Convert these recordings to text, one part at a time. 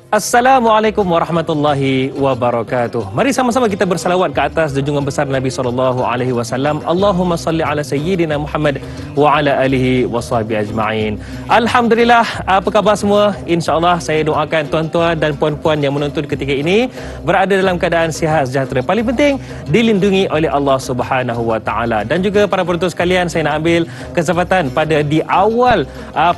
Assalamualaikum warahmatullahi wabarakatuh. Mari sama-sama kita bersalawat ke atas junjungan besar Nabi SAW. Allahumma salli ala sayyidina Muhammad wa ala alihi washabihi ajma'in. Alhamdulillah, apa khabar semua? InsyaAllah saya doakan tuan-tuan dan puan-puan yang menonton ketika ini berada dalam keadaan sihat sejahtera. Paling penting dilindungi oleh Allah Subhanahu wa taala. Dan juga para penonton sekalian, saya nak ambil kesempatan pada di awal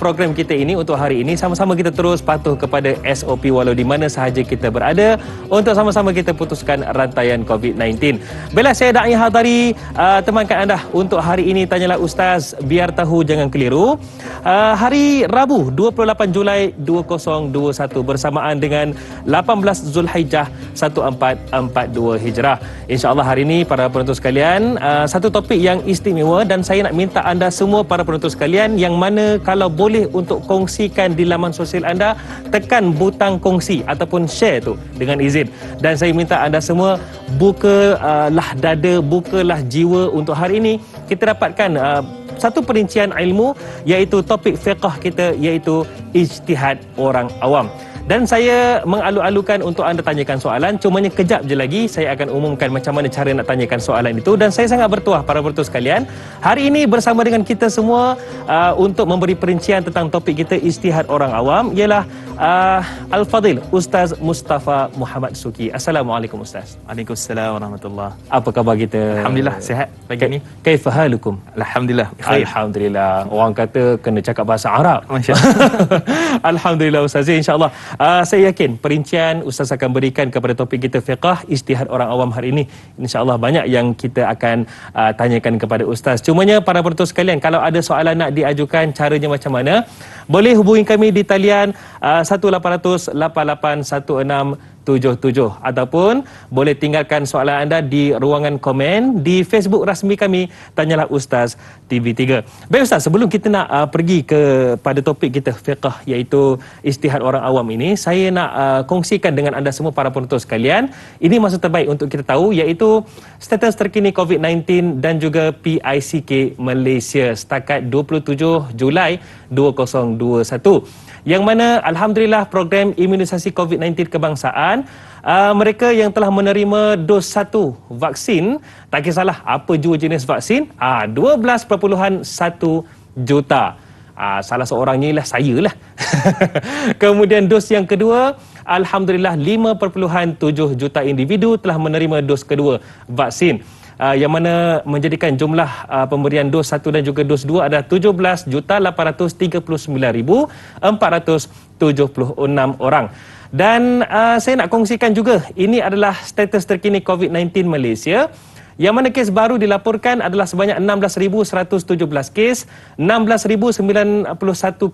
program kita ini untuk hari ini sama-sama kita terus patuh kepada SOP walau di mana sahaja kita berada untuk sama-sama kita putuskan rantaian COVID-19. Baiklah, saya Da'i Hadari temankan anda untuk hari ini Tanyalah Ustaz, biar tahu jangan keliru. Hari Rabu 28 Julai 2021 bersamaan dengan 18 Zulhijjah 1442 Hijrah. InsyaAllah hari ini para penonton sekalian, satu topik yang istimewa dan saya nak minta anda semua para penonton sekalian yang mana kalau boleh untuk kongsikan di laman sosial anda, tekan butang kongsi ataupun share tu dengan izin. Dan saya minta anda semua bukalah dada, bukalah jiwa untuk hari ini kita dapatkan satu perincian ilmu, iaitu topik fiqh kita, iaitu ijtihad orang awam. Dan saya mengalu-alukan untuk anda tanyakan soalan, cumanya kejap je lagi saya akan umumkan macam mana cara nak tanyakan soalan itu. Dan saya sangat bertuah para penonton sekalian, hari ini bersama dengan kita semua untuk memberi perincian tentang topik kita ijtihad orang awam ialah Al-Fadil Ustaz Mustafa Muhammad Suki. Assalamualaikum Ustaz. Waalaikumsalam warahmatullahi. Apa khabar kita? Alhamdulillah sihat pagi ni. Kaifa halukum? Alhamdulillah. Alhamdulillah. Orang kata kena cakap bahasa Arab. Masya-Allah. Alhamdulillah Ustaz. InsyaAllah saya yakin perincian Ustaz akan berikan kepada topik kita fiqh ijtihad orang awam hari ini. InsyaAllah banyak yang kita akan tanyakan kepada Ustaz. Cumanya para penonton sekalian, kalau ada soalan nak diajukan, caranya macam mana? Boleh hubungi kami di talian 1800 881677 ataupun boleh tinggalkan soalan anda di ruangan komen di Facebook rasmi kami Tanyalah Ustaz TV3. Baik Ustaz, sebelum kita nak pergi kepada topik kita fiqh iaitu ijtihad orang awam ini, saya nak kongsikan dengan anda semua para penonton sekalian, ini masa terbaik untuk kita tahu iaitu status terkini COVID-19 dan juga PICK Malaysia setakat 27 Julai 2021, yang mana alhamdulillah program imunisasi COVID-19 kebangsaan, mereka yang telah menerima dos 1 vaksin, tak kisahlah apa jua jenis vaksin, 12.1 juta. Salah seorangnya ialah saya lah. Kemudian dos yang kedua, alhamdulillah 5.7 juta individu telah menerima dos kedua vaksin, yang mana menjadikan jumlah pemberian dos 1 dan juga dos 2 adalah 17,839,476 orang. Dan saya nak kongsikan juga, ini adalah status terkini COVID-19 Malaysia, yang mana kes baru dilaporkan adalah sebanyak 16,117 kes, 16,091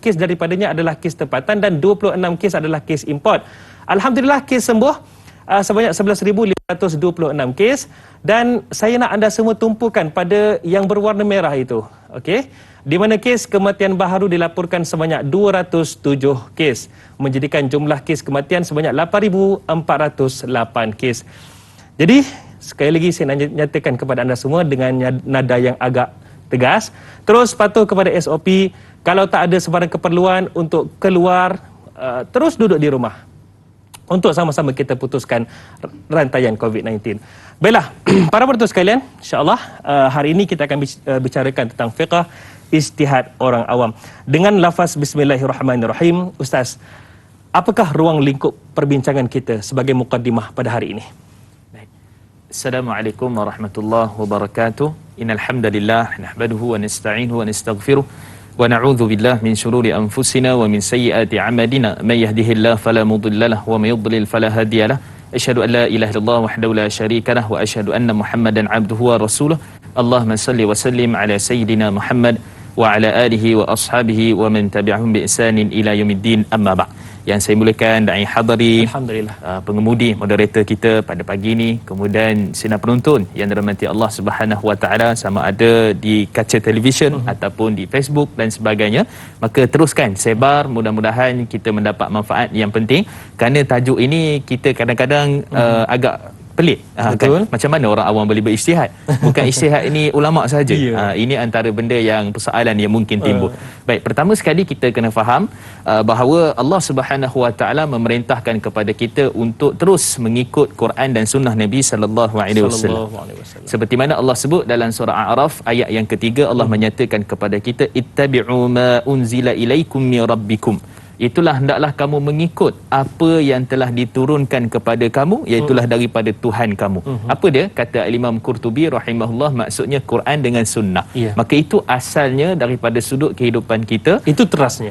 kes daripadanya adalah kes tempatan dan 26 kes adalah kes import. Alhamdulillah kes sembuh sebanyak 11,526 kes, dan saya nak anda semua tumpukan pada yang berwarna merah itu, okey, di mana kes kematian baharu dilaporkan sebanyak 207 kes, menjadikan jumlah kes kematian sebanyak 8,408 kes. Jadi sekali lagi saya nak nyatakan kepada anda semua dengan nada yang agak tegas, terus patuh kepada SOP. Kalau tak ada sebarang keperluan untuk keluar, terus duduk di rumah untuk sama-sama kita putuskan rantaian COVID-19. Baiklah, para penonton sekalian, insya-Allah hari ini kita akan bicarakan tentang fiqh ijtihad orang awam dengan lafaz bismillahirrahmanirrahim. Ustaz, apakah ruang lingkup perbincangan kita sebagai mukaddimah pada hari ini? Assalamualaikum warahmatullahi wabarakatuh. Innal hamdalillah nahmaduhu wa nasta'inuhu wa nastaghfiruh wa na'udzu billahi min shururi anfusina wa min sayyiati a'malina. May yahdihillahu fala mudilla lahu wa may yudlil fala hadiya lahu. Asyhadu an la ilaha illallah wahdahu la syarika lahu wa asyhadu anna Muhammadan 'abduhu wa rasuluh. Allahumma salli wa sallim ala sayyidina Muhammad wa ala alihi wa ashabihi wa man tabi'ahum bi ihsanin ila yaumiddin. Amma ba'd. Yang saya mulakan Da'i Hadari, alhamdulillah, pengemudi, moderator kita pada pagi ini, kemudian sinar penonton yang dirahmati Allah Subhanahu Wa Taala, sama ada di kaca televisyen ataupun di Facebook dan sebagainya. Maka teruskan sebar, mudah-mudahan kita mendapat manfaat yang penting, kerana tajuk ini kita kadang-kadang agak pelik. Betul. Kan? Macam mana orang awam boleh berijtihad? Bukan ijtihad ini ulama saja. Ini antara benda yang persoalan yang mungkin timbul. Baik, pertama sekali kita kena faham bahawa Allah Subhanahu Wa Taala memerintahkan kepada kita untuk terus mengikut Quran dan sunnah Nabi sallallahu alaihi wasallam. Seperti mana Allah sebut dalam surah A'raf ayat yang ketiga, Allah menyatakan kepada kita, ittabi'u ma unzila ilaikum min rabbikum. Itulah hendaklah kamu mengikut apa yang telah diturunkan kepada kamu, iaitulah daripada Tuhan kamu. Apa dia? Kata Imam Qurtubi rahimahullah, maksudnya Quran dengan sunnah. Maka itu asalnya daripada sudut kehidupan kita, itu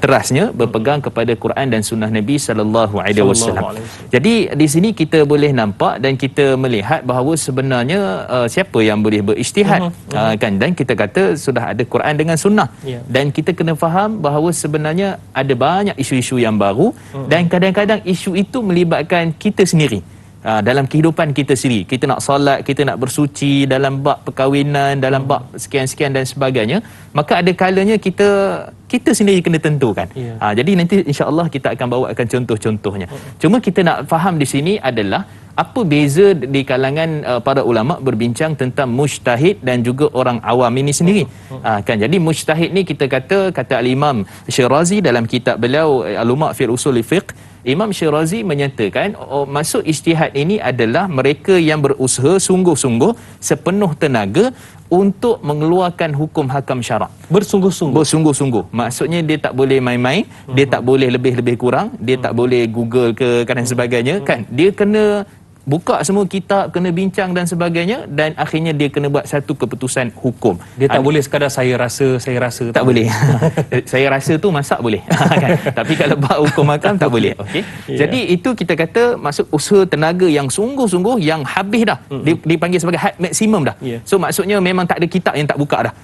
terasnya berpegang kepada Quran dan sunnah Nabi sallallahu alaihi wasallam. Jadi di sini kita boleh nampak dan kita melihat bahawa sebenarnya siapa yang boleh berijtihad, kan, dan kita kata sudah ada Quran dengan sunnah. Dan kita kena faham bahawa sebenarnya ada banyak isu-isu yang baru, dan kadang-kadang isu itu melibatkan kita sendiri. Dalam kehidupan kita sendiri, kita nak solat, kita nak bersuci, dalam bab perkahwinan, dalam bab sekian-sekian dan sebagainya, maka ada kalanya kita sendiri kena tentukan. Jadi nanti insya-Allah kita akan bawakan contoh-contohnya. Cuma kita nak faham di sini adalah apa beza di kalangan para ulama berbincang tentang mujtahid dan juga orang awam ini sendiri. Kan, jadi mujtahid ni kita kata al-Imam Syirazi dalam kitab beliau Al-Luma' fil Usul Fiqh, Imam Syirazi menyatakan maksud ijtihad ini adalah mereka yang berusaha sungguh-sungguh sepenuh tenaga untuk mengeluarkan hukum hakam syarak. Bersungguh-sungguh. Maksudnya dia tak boleh main-main, dia tak boleh lebih-lebih kurang, dia tak boleh Google ke dan sebagainya, kan. Dia kena buka semua kitab, kena bincang dan sebagainya, dan akhirnya dia kena buat satu keputusan hukum. Dia tak boleh sekadar saya rasa tak boleh. Saya rasa tu masak boleh. Kan? Tapi kalau buat hukum hakam tak boleh. Okey. Jadi itu kita kata maksud usaha tenaga yang sungguh-sungguh, yang habis dah. Dipanggil sebagai had maksimum dah. So maksudnya memang tak ada kitab yang tak buka dah.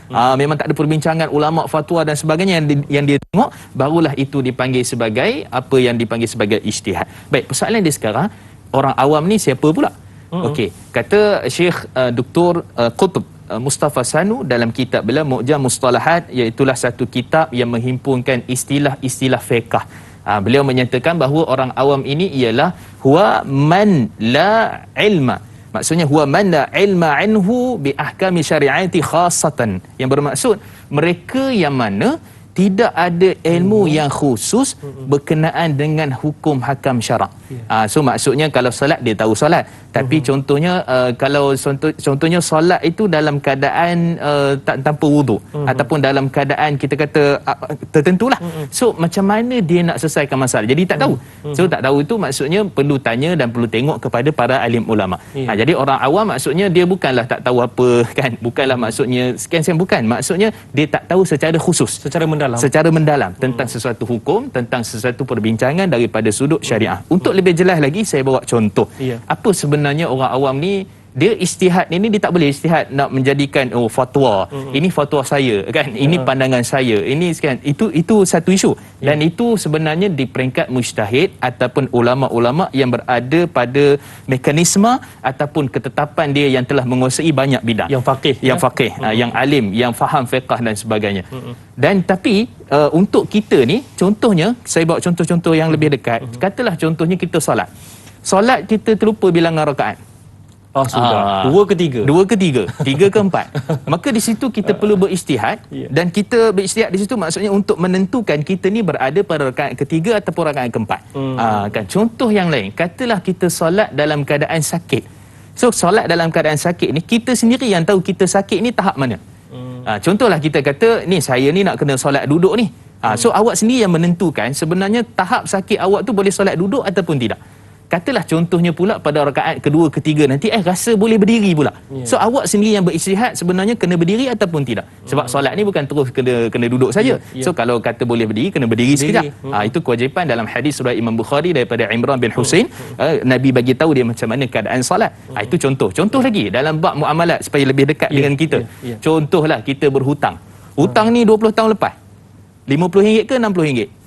Memang tak ada perbincangan ulama, fatwa dan sebagainya yang dia tengok, barulah itu dipanggil sebagai apa yang dipanggil sebagai ijtihad. Baik, persoalan dia sekarang, orang awam ni siapa pula? Okey, kata Syekh Dr. Qutb Mustafa Sanu dalam kitab beliau Mu'jam Mustalahat, iaitulah satu kitab yang menghimpunkan istilah-istilah fiqh. Beliau menyatakan bahawa orang awam ini ialah huwa man la ilma. Maksudnya huwa man la ilma anhu bi ahkami syariati khassatan. Yang bermaksud mereka yang mana tidak ada ilmu yang khusus berkenaan dengan hukum hakam syarak. So maksudnya kalau solat dia tahu solat, tapi contohnya kalau contohnya solat itu dalam keadaan tanpa wuduk, ataupun dalam keadaan kita kata tertentulah. So macam mana dia nak selesaikan masalah? Jadi tak tahu. So tak tahu itu maksudnya perlu tanya dan perlu tengok kepada para alim ulama. Jadi orang awam maksudnya dia bukanlah tak tahu apa, kan, bukanlah maksudnya sekian-sekian, bukan, maksudnya dia tak tahu secara khusus, secara mendalam tentang sesuatu hukum, tentang sesuatu perbincangan daripada sudut syariah. Untuk lebih jelas lagi, saya bawa contoh. Apa sebenarnya orang awam ni, dia ijtihad ini, dia tak boleh ijtihad nak menjadikan fatwa. Ini fatwa saya, kan, ini pandangan saya, ini sekian. Itu satu isu, dan itu sebenarnya di peringkat mujtahid ataupun ulama-ulama yang berada pada mekanisme ataupun ketetapan dia yang telah menguasai banyak bidang, yang faqih, yang alim, yang faham fiqh dan sebagainya. Dan tapi untuk kita ni, contohnya saya bawa contoh-contoh yang lebih dekat. Katalah contohnya kita solat kita terlupa bilangan rakaat. Sudah. Dua ke tiga, tiga ke empat. Maka di situ kita perlu berijtihad, dan kita berijtihad di situ maksudnya untuk menentukan kita ni berada pada rakaat ketiga ataupun rakaat keempat. Kan, contoh yang lain, katalah kita solat dalam keadaan sakit. So solat dalam keadaan sakit ni, kita sendiri yang tahu kita sakit ni tahap mana. Contohlah kita kata ni saya ni nak kena solat duduk ni. So awak sendiri yang menentukan sebenarnya tahap sakit awak tu boleh solat duduk ataupun tidak. Katalah contohnya pula pada rakaat kedua, ketiga nanti rasa boleh berdiri pula. So awak sendiri yang berijtihad sebenarnya kena berdiri ataupun tidak. Sebab solat ni bukan terus kena duduk saja. So kalau kata boleh berdiri, kena berdiri sekejap. Itu kewajipan dalam hadis surah Imam Bukhari daripada Imran bin Husain. Nabi bagi tahu dia macam mana keadaan solat. Itu contoh lagi dalam bab muamalat supaya lebih dekat dengan kita. Contohlah kita berhutang. Hutang ni 20 tahun lepas. RM50 ke RM60?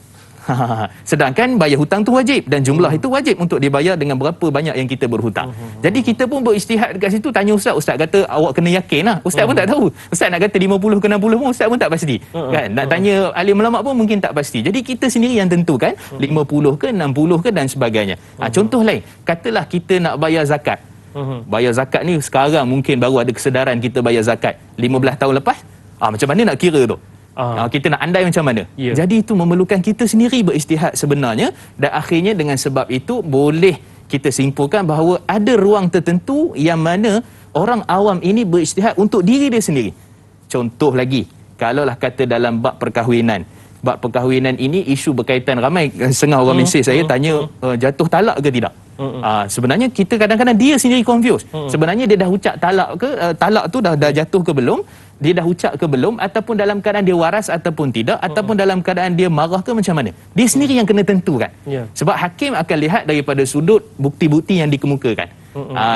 Sedangkan bayar hutang tu wajib, dan jumlah itu wajib untuk dibayar dengan berapa banyak yang kita berhutang. Jadi kita pun berijtihad dekat situ, tanya ustaz kata awak kena yakin lah. Ustaz pun tak tahu. Ustaz nak kata 50 ke 60 pun ustaz pun tak pasti. Kan? Nak tanya alim ulama pun mungkin tak pasti. Jadi kita sendiri yang tentukan 50 ke 60 ke dan sebagainya. Contoh lain, katalah kita nak bayar zakat. Bayar zakat ni sekarang mungkin baru ada kesedaran kita bayar zakat. 15 tahun lepas, macam mana nak kira tu? Kita nak andai macam mana? Jadi itu memerlukan kita sendiri berijtihad sebenarnya, dan akhirnya dengan sebab itu boleh kita simpulkan bahawa ada ruang tertentu yang mana orang awam ini berijtihad untuk diri dia sendiri. Contoh lagi, kalaulah kata dalam bab perkahwinan. Bab perkahwinan ini isu berkaitan, ramai setengah orang mesej saya tanya jatuh talak ke tidak. Sebenarnya kita kadang-kadang dia sendiri confused. Sebenarnya dia dah ucap talak ke, talak tu dah jatuh ke belum, dia dah ucap ke belum, ataupun dalam keadaan dia waras ataupun tidak, ataupun dalam keadaan dia marah ke macam mana. Dia sendiri yang kena tentukan. Sebab hakim akan lihat daripada sudut bukti-bukti yang dikemukakan.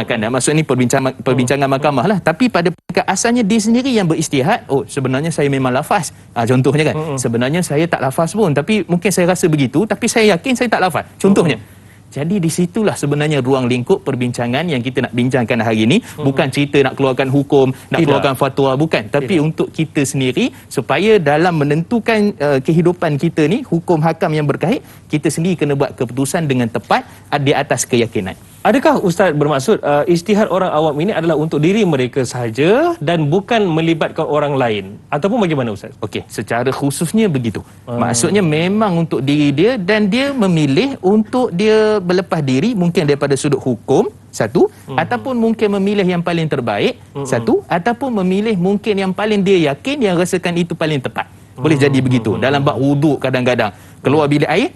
Kan, maksud ni perbincangan mahkamah lah. Tapi pada asalnya dia sendiri yang berijtihad. Sebenarnya saya memang lafaz. Contohnya kan, sebenarnya saya tak lafaz pun, tapi mungkin saya rasa begitu, tapi saya yakin saya tak lafaz. Contohnya. Jadi di situlah sebenarnya ruang lingkup perbincangan yang kita nak bincangkan hari ini. Bukan cerita nak keluarkan hukum, nak keluarkan fatwa, bukan. Tapi untuk kita sendiri, supaya dalam menentukan kehidupan kita ni, hukum hakam yang berkait, kita sendiri kena buat keputusan dengan tepat di atas keyakinan. Adakah Ustaz bermaksud ijtihad orang awam ini adalah untuk diri mereka sahaja dan bukan melibatkan orang lain? Ataupun bagaimana Ustaz? Okey, secara khususnya begitu. Maksudnya memang untuk diri dia, dan dia memilih untuk dia berlepas diri mungkin daripada sudut hukum, satu, ataupun mungkin memilih yang paling terbaik, satu, ataupun memilih mungkin yang paling dia yakin, yang rasakan itu paling tepat. Boleh jadi begitu. Dalam bab wuduk kadang-kadang keluar bilik air,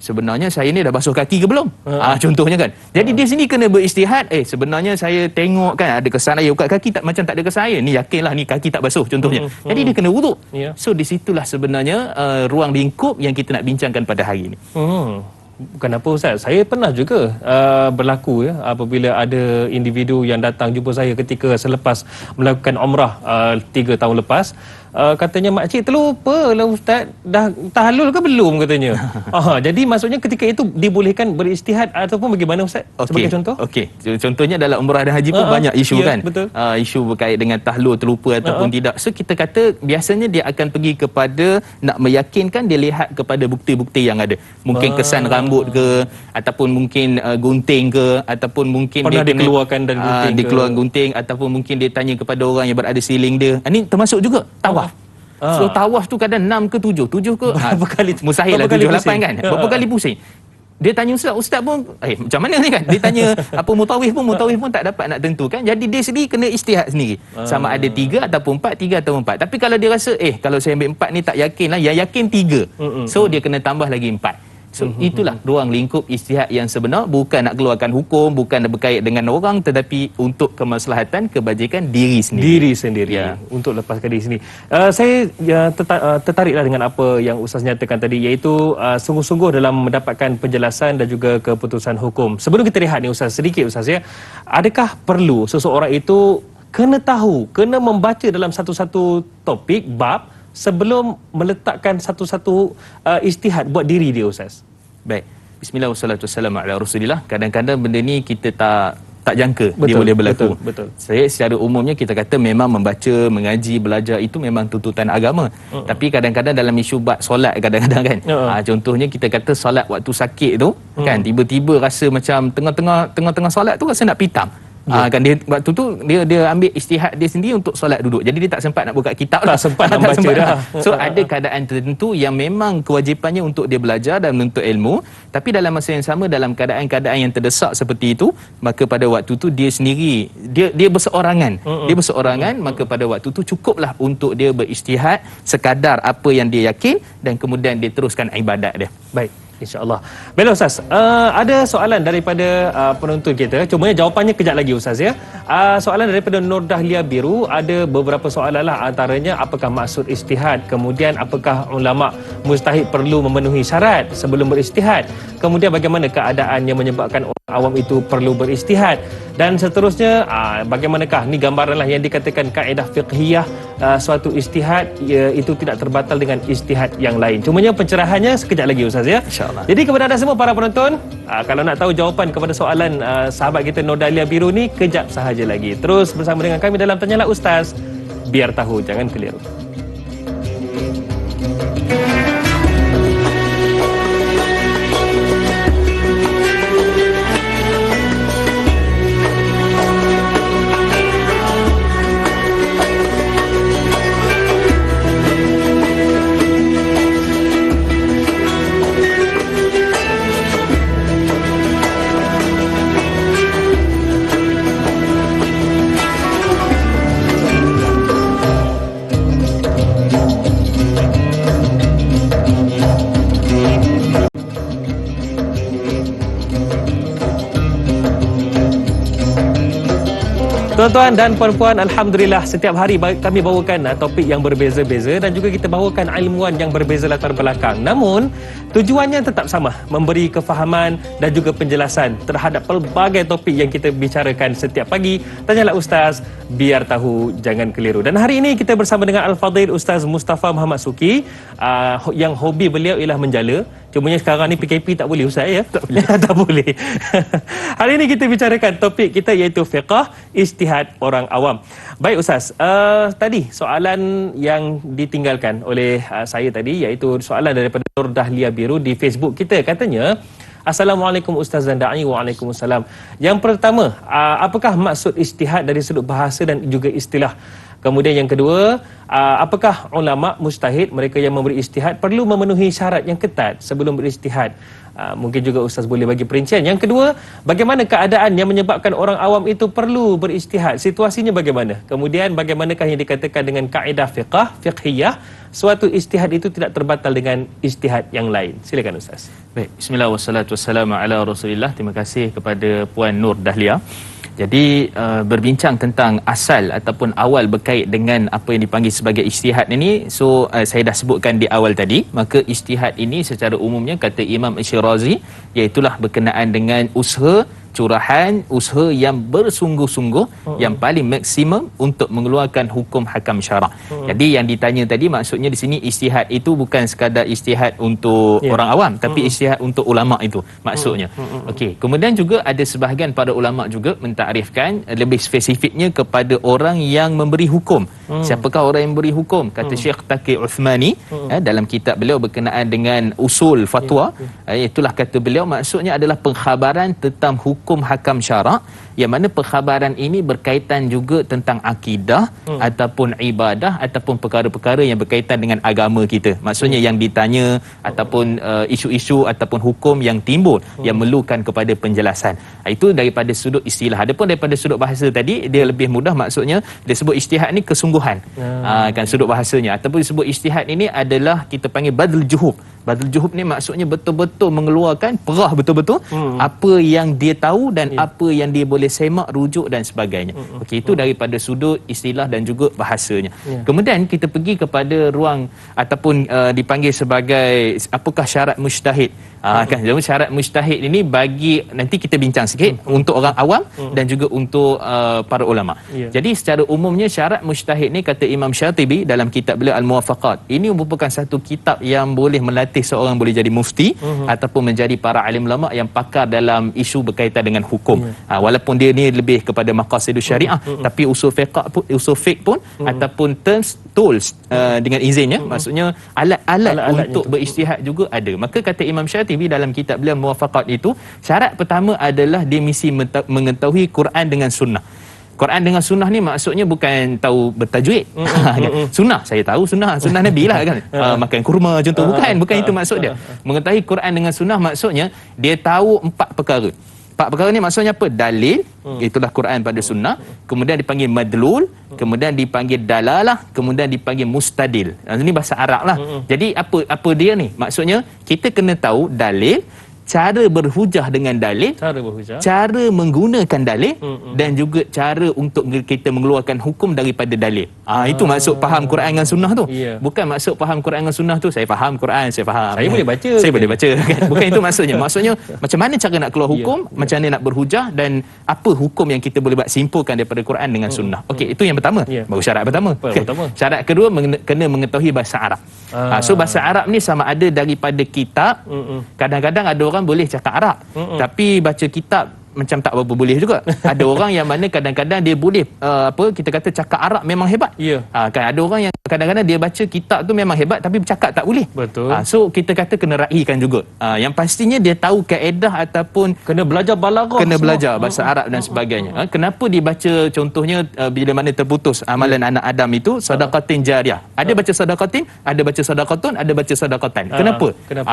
sebenarnya saya ni dah basuh kaki ke belum? Contohnya kan. Jadi dia sini kena berijtihad. Sebenarnya saya tengok kan ada kesan air kat kaki, tak, macam tak ada kesan air. Ni yakinlah ni kaki tak basuh contohnya. Jadi dia kena wuduk. So di situlah sebenarnya ruang lingkup yang kita nak bincangkan pada hari ini. Kenapa Ustaz? Saya pernah juga berlaku apabila ada individu yang datang jumpa saya ketika selepas melakukan umrah 3 tahun lepas. Katanya, makcik terlupa lah Ustaz, dah tahlul ke belum katanya. Jadi maksudnya ketika itu dibolehkan berijtihad ataupun bagaimana Ustaz? Sebagai contoh? Okey, contohnya dalam umrah dan haji pun banyak isu kan. Betul. Isu berkait dengan tahlul terlupa ataupun tidak. So kita kata biasanya dia akan pergi kepada nak meyakinkan, dia lihat kepada bukti-bukti yang ada. Mungkin kesan rambut ke, ataupun mungkin gunting ke, ataupun mungkin pernah dia dikeluarkan dan gunting dikeluarkan gunting, ataupun mungkin dia tanya kepada orang yang berada siling dia. Ini termasuk juga tawaf. So tawaf tu kadang 6 ke 7 ke berapa kali mustahil lah 7 8 kan. Berapa kali pusing. Dia tanya ustaz pun macam mana ni kan. Dia tanya apa mutawif pun tak dapat nak tentukan. Jadi dia sendiri kena ijtihad sendiri. Sama ada 3 ataupun 4, 3 atau 4. Tapi kalau dia rasa kalau saya ambil 4 ni tak yakin lah, yang yakin 3. So dia kena tambah lagi 4. So itulah ruang lingkup ijtihad yang sebenar, bukan nak keluarkan hukum, bukan nak berkait dengan orang, tetapi untuk kemaslahatan kebajikan diri sendiri. Untuk lepaskan diri sendiri. Saya tertariklah dengan apa yang Ustaz nyatakan tadi, iaitu sungguh-sungguh dalam mendapatkan penjelasan dan juga keputusan hukum. Sebelum kita rehat ni Ustaz, sedikit Ustaz adakah perlu seseorang itu kena tahu, kena membaca dalam satu-satu topik, bab, sebelum meletakkan satu-satu ijtihad buat diri dia Ustaz? Baik. Bismillah wassalatu wassalamu ala Rasulillah. Kadang-kadang benda ni kita tak jangka dia boleh berlaku. Betul. Saya secara umumnya kita kata memang membaca, mengaji, belajar itu memang tuntutan agama. Tapi kadang-kadang dalam isu bab solat kadang-kadang kan. Contohnya kita kata solat waktu sakit tu kan, tiba-tiba rasa macam tengah-tengah solat tu rasa nak pitam. Kan dia waktu tu dia ambil ijtihad dia sendiri untuk solat duduk. Jadi dia tak sempat nak buka kitab tak sempat nak baca dah. So ada keadaan tertentu yang memang kewajipannya untuk dia belajar dan menuntut ilmu, tapi dalam masa yang sama dalam keadaan-keadaan yang terdesak seperti itu, maka pada waktu tu dia sendiri dia berseorangan. Dia berseorangan, maka pada waktu tu cukuplah untuk dia berijtihad sekadar apa yang dia yakin, dan kemudian dia teruskan ibadat dia. Baik, insya-Allah. Baiklah Ustaz, ada soalan daripada penonton kita. Cumanya jawapannya kejap lagi Ustaz soalan daripada Nur Dahlia Biru, ada beberapa soalan lah, antaranya apakah maksud ijtihad, kemudian apakah ulama mustahid perlu memenuhi syarat sebelum berijtihad, kemudian bagaimana keadaan yang menyebabkan orang awam itu perlu berijtihad, dan seterusnya bagaimanakah ni gambaranlah yang dikatakan kaedah fiqhiyah suatu ijtihad itu tidak terbatal dengan ijtihad yang lain. Cumanya pencerahannya sekejap lagi Ustaz InsyaAllah. Jadi kepada anda semua para penonton, kalau nak tahu jawapan kepada soalan sahabat kita Nur Dahlia Biru ni, kejap sahaja lagi. Terus bersama dengan kami dalam Tanyalah Ustaz. Biar tahu, jangan keliru. Tuan-tuan dan puan-puan, Alhamdulillah setiap hari kami bawakan topik yang berbeza-beza dan juga kita bawakan ilmuwan yang berbeza latar belakang. Namun, tujuannya tetap sama, memberi kefahaman dan juga penjelasan terhadap pelbagai topik yang kita bicarakan setiap pagi. Tanyalah Ustaz, biar tahu, jangan keliru. Dan hari ini kita bersama dengan Al-Fadhil Ustaz Mustafa Muhammad Suki, yang hobi beliau ialah menjala. Cumanya sekarang ni PKP tak boleh Ustaz ya? Tak boleh. Tak boleh. Hari ini kita bicarakan topik kita iaitu fiqh ijtihad orang awam. Baik Ustaz, tadi soalan yang ditinggalkan oleh saya tadi iaitu soalan daripada Nur Dahlia Biru di Facebook kita. Katanya, Assalamualaikum Ustaz dan Da'i. Waalaikumsalam. Yang pertama, apakah maksud ijtihad dari sudut bahasa dan juga istilah? Kemudian yang kedua, apakah ulama mujtahid, mereka yang memberi ijtihad, perlu memenuhi syarat yang ketat sebelum berijtihad? Mungkin juga Ustaz boleh bagi perincian. Yang kedua, bagaimana keadaan yang menyebabkan orang awam itu perlu berijtihad? Situasinya bagaimana? Kemudian bagaimanakah yang dikatakan dengan kaedah fiqhiyah, suatu ijtihad itu tidak terbatal dengan ijtihad yang lain? Silakan Ustaz. Baik, bismillah wassalatu wassalamu ala Rasulillah. Terima kasih kepada Puan Nur Dahlia. Jadi berbincang tentang asal ataupun awal berkait dengan apa yang dipanggil sebagai ijtihad ini. So saya dah sebutkan di awal tadi, maka ijtihad ini secara umumnya kata Imam Ash-Shirazi, iaitulah berkenaan dengan usaha, curahan, usaha yang bersungguh-sungguh, yang paling maksimum untuk mengeluarkan hukum hakam syarak. Jadi yang ditanya tadi, maksudnya di sini ijtihad itu bukan sekadar ijtihad untuk orang awam, tapi ijtihad untuk ulama itu maksudnya. Okey, kemudian juga ada sebahagian para ulama juga mentakrifkan lebih spesifiknya kepada orang yang memberi hukum. Siapakah orang yang memberi hukum? Kata Syekh Taqi Uthmani dalam kitab beliau berkenaan dengan usul fatwa, itulah kata beliau, maksudnya adalah pengkhabaran tentang hukum hakam syarak, yang mana perkhabaran ini berkaitan juga tentang akidah ataupun ibadah ataupun perkara-perkara yang berkaitan dengan agama kita. Maksudnya yang ditanya ataupun isu-isu ataupun hukum yang timbul yang memerlukan kepada penjelasan. Itu daripada sudut istilah. Adapun daripada sudut bahasa tadi, dia lebih mudah, maksudnya dia sebut ijtihad ni kesungguhan. Kan sudut bahasanya, ataupun disebut ijtihad ini adalah kita panggil badl juhud. Badl juhud ni maksudnya betul-betul mengeluarkan perah betul-betul apa yang dia tahu dan apa yang dia boleh semak, rujuk dan sebagainya. Okey, itu daripada sudut istilah dan juga bahasanya. Kemudian kita pergi kepada ruang ataupun dipanggil sebagai apakah syarat mujtahid. Kan syarat mujtahid ini bagi nanti kita bincang sikit untuk orang awam dan juga untuk para ulama. Jadi secara umumnya syarat mujtahid ni kata Imam Syatibi dalam kitab beliau Al-Muwafaqat, ini merupakan satu kitab yang boleh melatih seorang boleh jadi mufti ataupun menjadi para alim ulama yang pakar dalam isu berkaitan dengan hukum. Walaupun dia ni lebih kepada maqasidus syariah, tapi usul fiqh pun ataupun tools dengan izinnya, maksudnya alat-alat untuk berijtihad juga ada. Maka kata Imam Syatibi dalam kitab beliau Muwafaqat itu, syarat pertama adalah dia mesti mengetahui Quran dengan sunnah. Quran dengan sunnah ni maksudnya bukan tahu bertajwid. Sunnah, saya tahu sunnah Nabi lah kan. Makan kurma contoh, bukan itu maksud dia. Mengetahui Quran dengan sunnah maksudnya dia tahu 4 perkara. 4 perkara ni maksudnya apa? Dalil, itulah Quran pada sunnah, kemudian dipanggil madlul, kemudian dipanggil dalalah, kemudian dipanggil mustadil. Ini bahasa Arab lah. Jadi apa dia ni? Maksudnya kita kena tahu dalil, cara berhujah dengan dalil, cara menggunakan dalil dan juga cara untuk kita mengeluarkan hukum daripada dalil. Itu maksud faham Quran dengan sunnah tu. Bukan maksud faham Quran dengan sunnah tu saya faham Quran, saya faham. Saya boleh baca kan? Bukan itu maksudnya. Maksudnya macam mana cara nak keluar hukum, macam mana nak berhujah dan apa hukum yang kita boleh buat simpulkan daripada Quran dengan sunnah. Okey, itu yang pertama. Baru syarat pertama. Syarat kedua kena mengetahui bahasa Arab. So bahasa Arab ni sama ada daripada kitab, kadang-kadang ada orang boleh cakap Arab tapi baca kitab macam tak berapa boleh juga. Ada orang yang mana kadang-kadang dia boleh kita kata cakap Arab memang hebat. Kan ada orang yang kadang-kadang dia baca kitab tu memang hebat tapi bercakap tak boleh. Betul. So kita kata kena raikan juga. Yang pastinya dia tahu kaedah ataupun kena belajar balaghah, kena belajar bahasa Arab dan sebagainya. Kenapa dibaca contohnya bila mana terputus amalan anak Adam itu sedaqatin jariyah. Ada baca sedaqatin, ada baca sedaqatun, ada baca sedaqatan. Kenapa?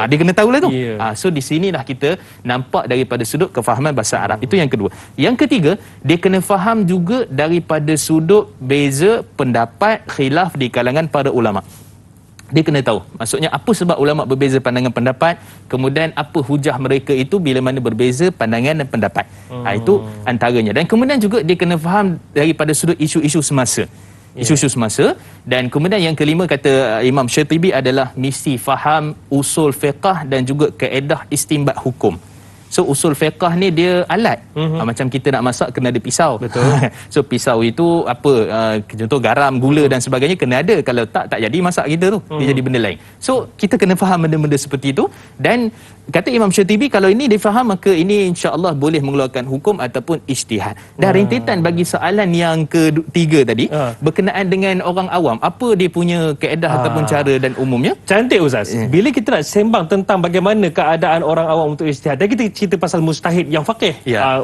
Dia kena tahulah tu. So di sinilah kita nampak daripada sudut kefahaman bahasa Arab. Itu yang kedua. Yang ketiga, dia kena faham juga daripada sudut beza pendapat khilaf di kalangan para ulama. Dia kena tahu. Maksudnya apa sebab ulama berbeza pandangan pendapat, kemudian apa hujah mereka itu bila mana berbeza pandangan dan pendapat. Itu antaranya. Dan kemudian juga dia kena faham daripada sudut isu-isu semasa. Isu-isu semasa. Dan kemudian yang kelima kata Imam Syatibi adalah mesti faham usul fiqah dan juga kaedah istinbat hukum. So usul fiqah ni dia alat. Macam kita nak masak kena ada pisau. Betul. So pisau itu apa contoh garam, gula dan sebagainya kena ada. Kalau tak jadi masak kita tu. Dia jadi benda lain. So kita kena faham benda-benda seperti itu. Dan kata Imam Syatibi kalau ini difaham maka ini insya-Allah boleh mengeluarkan hukum ataupun ijtihad. Dan rintitan bagi soalan yang ketiga tadi berkenaan dengan orang awam. Apa dia punya kaedah ataupun cara dan umumnya? Cantik Ustaz. Bila kita nak sembang tentang bagaimana keadaan orang awam untuk ijtihad, dan kita cerita pasal mustahid yang faqih.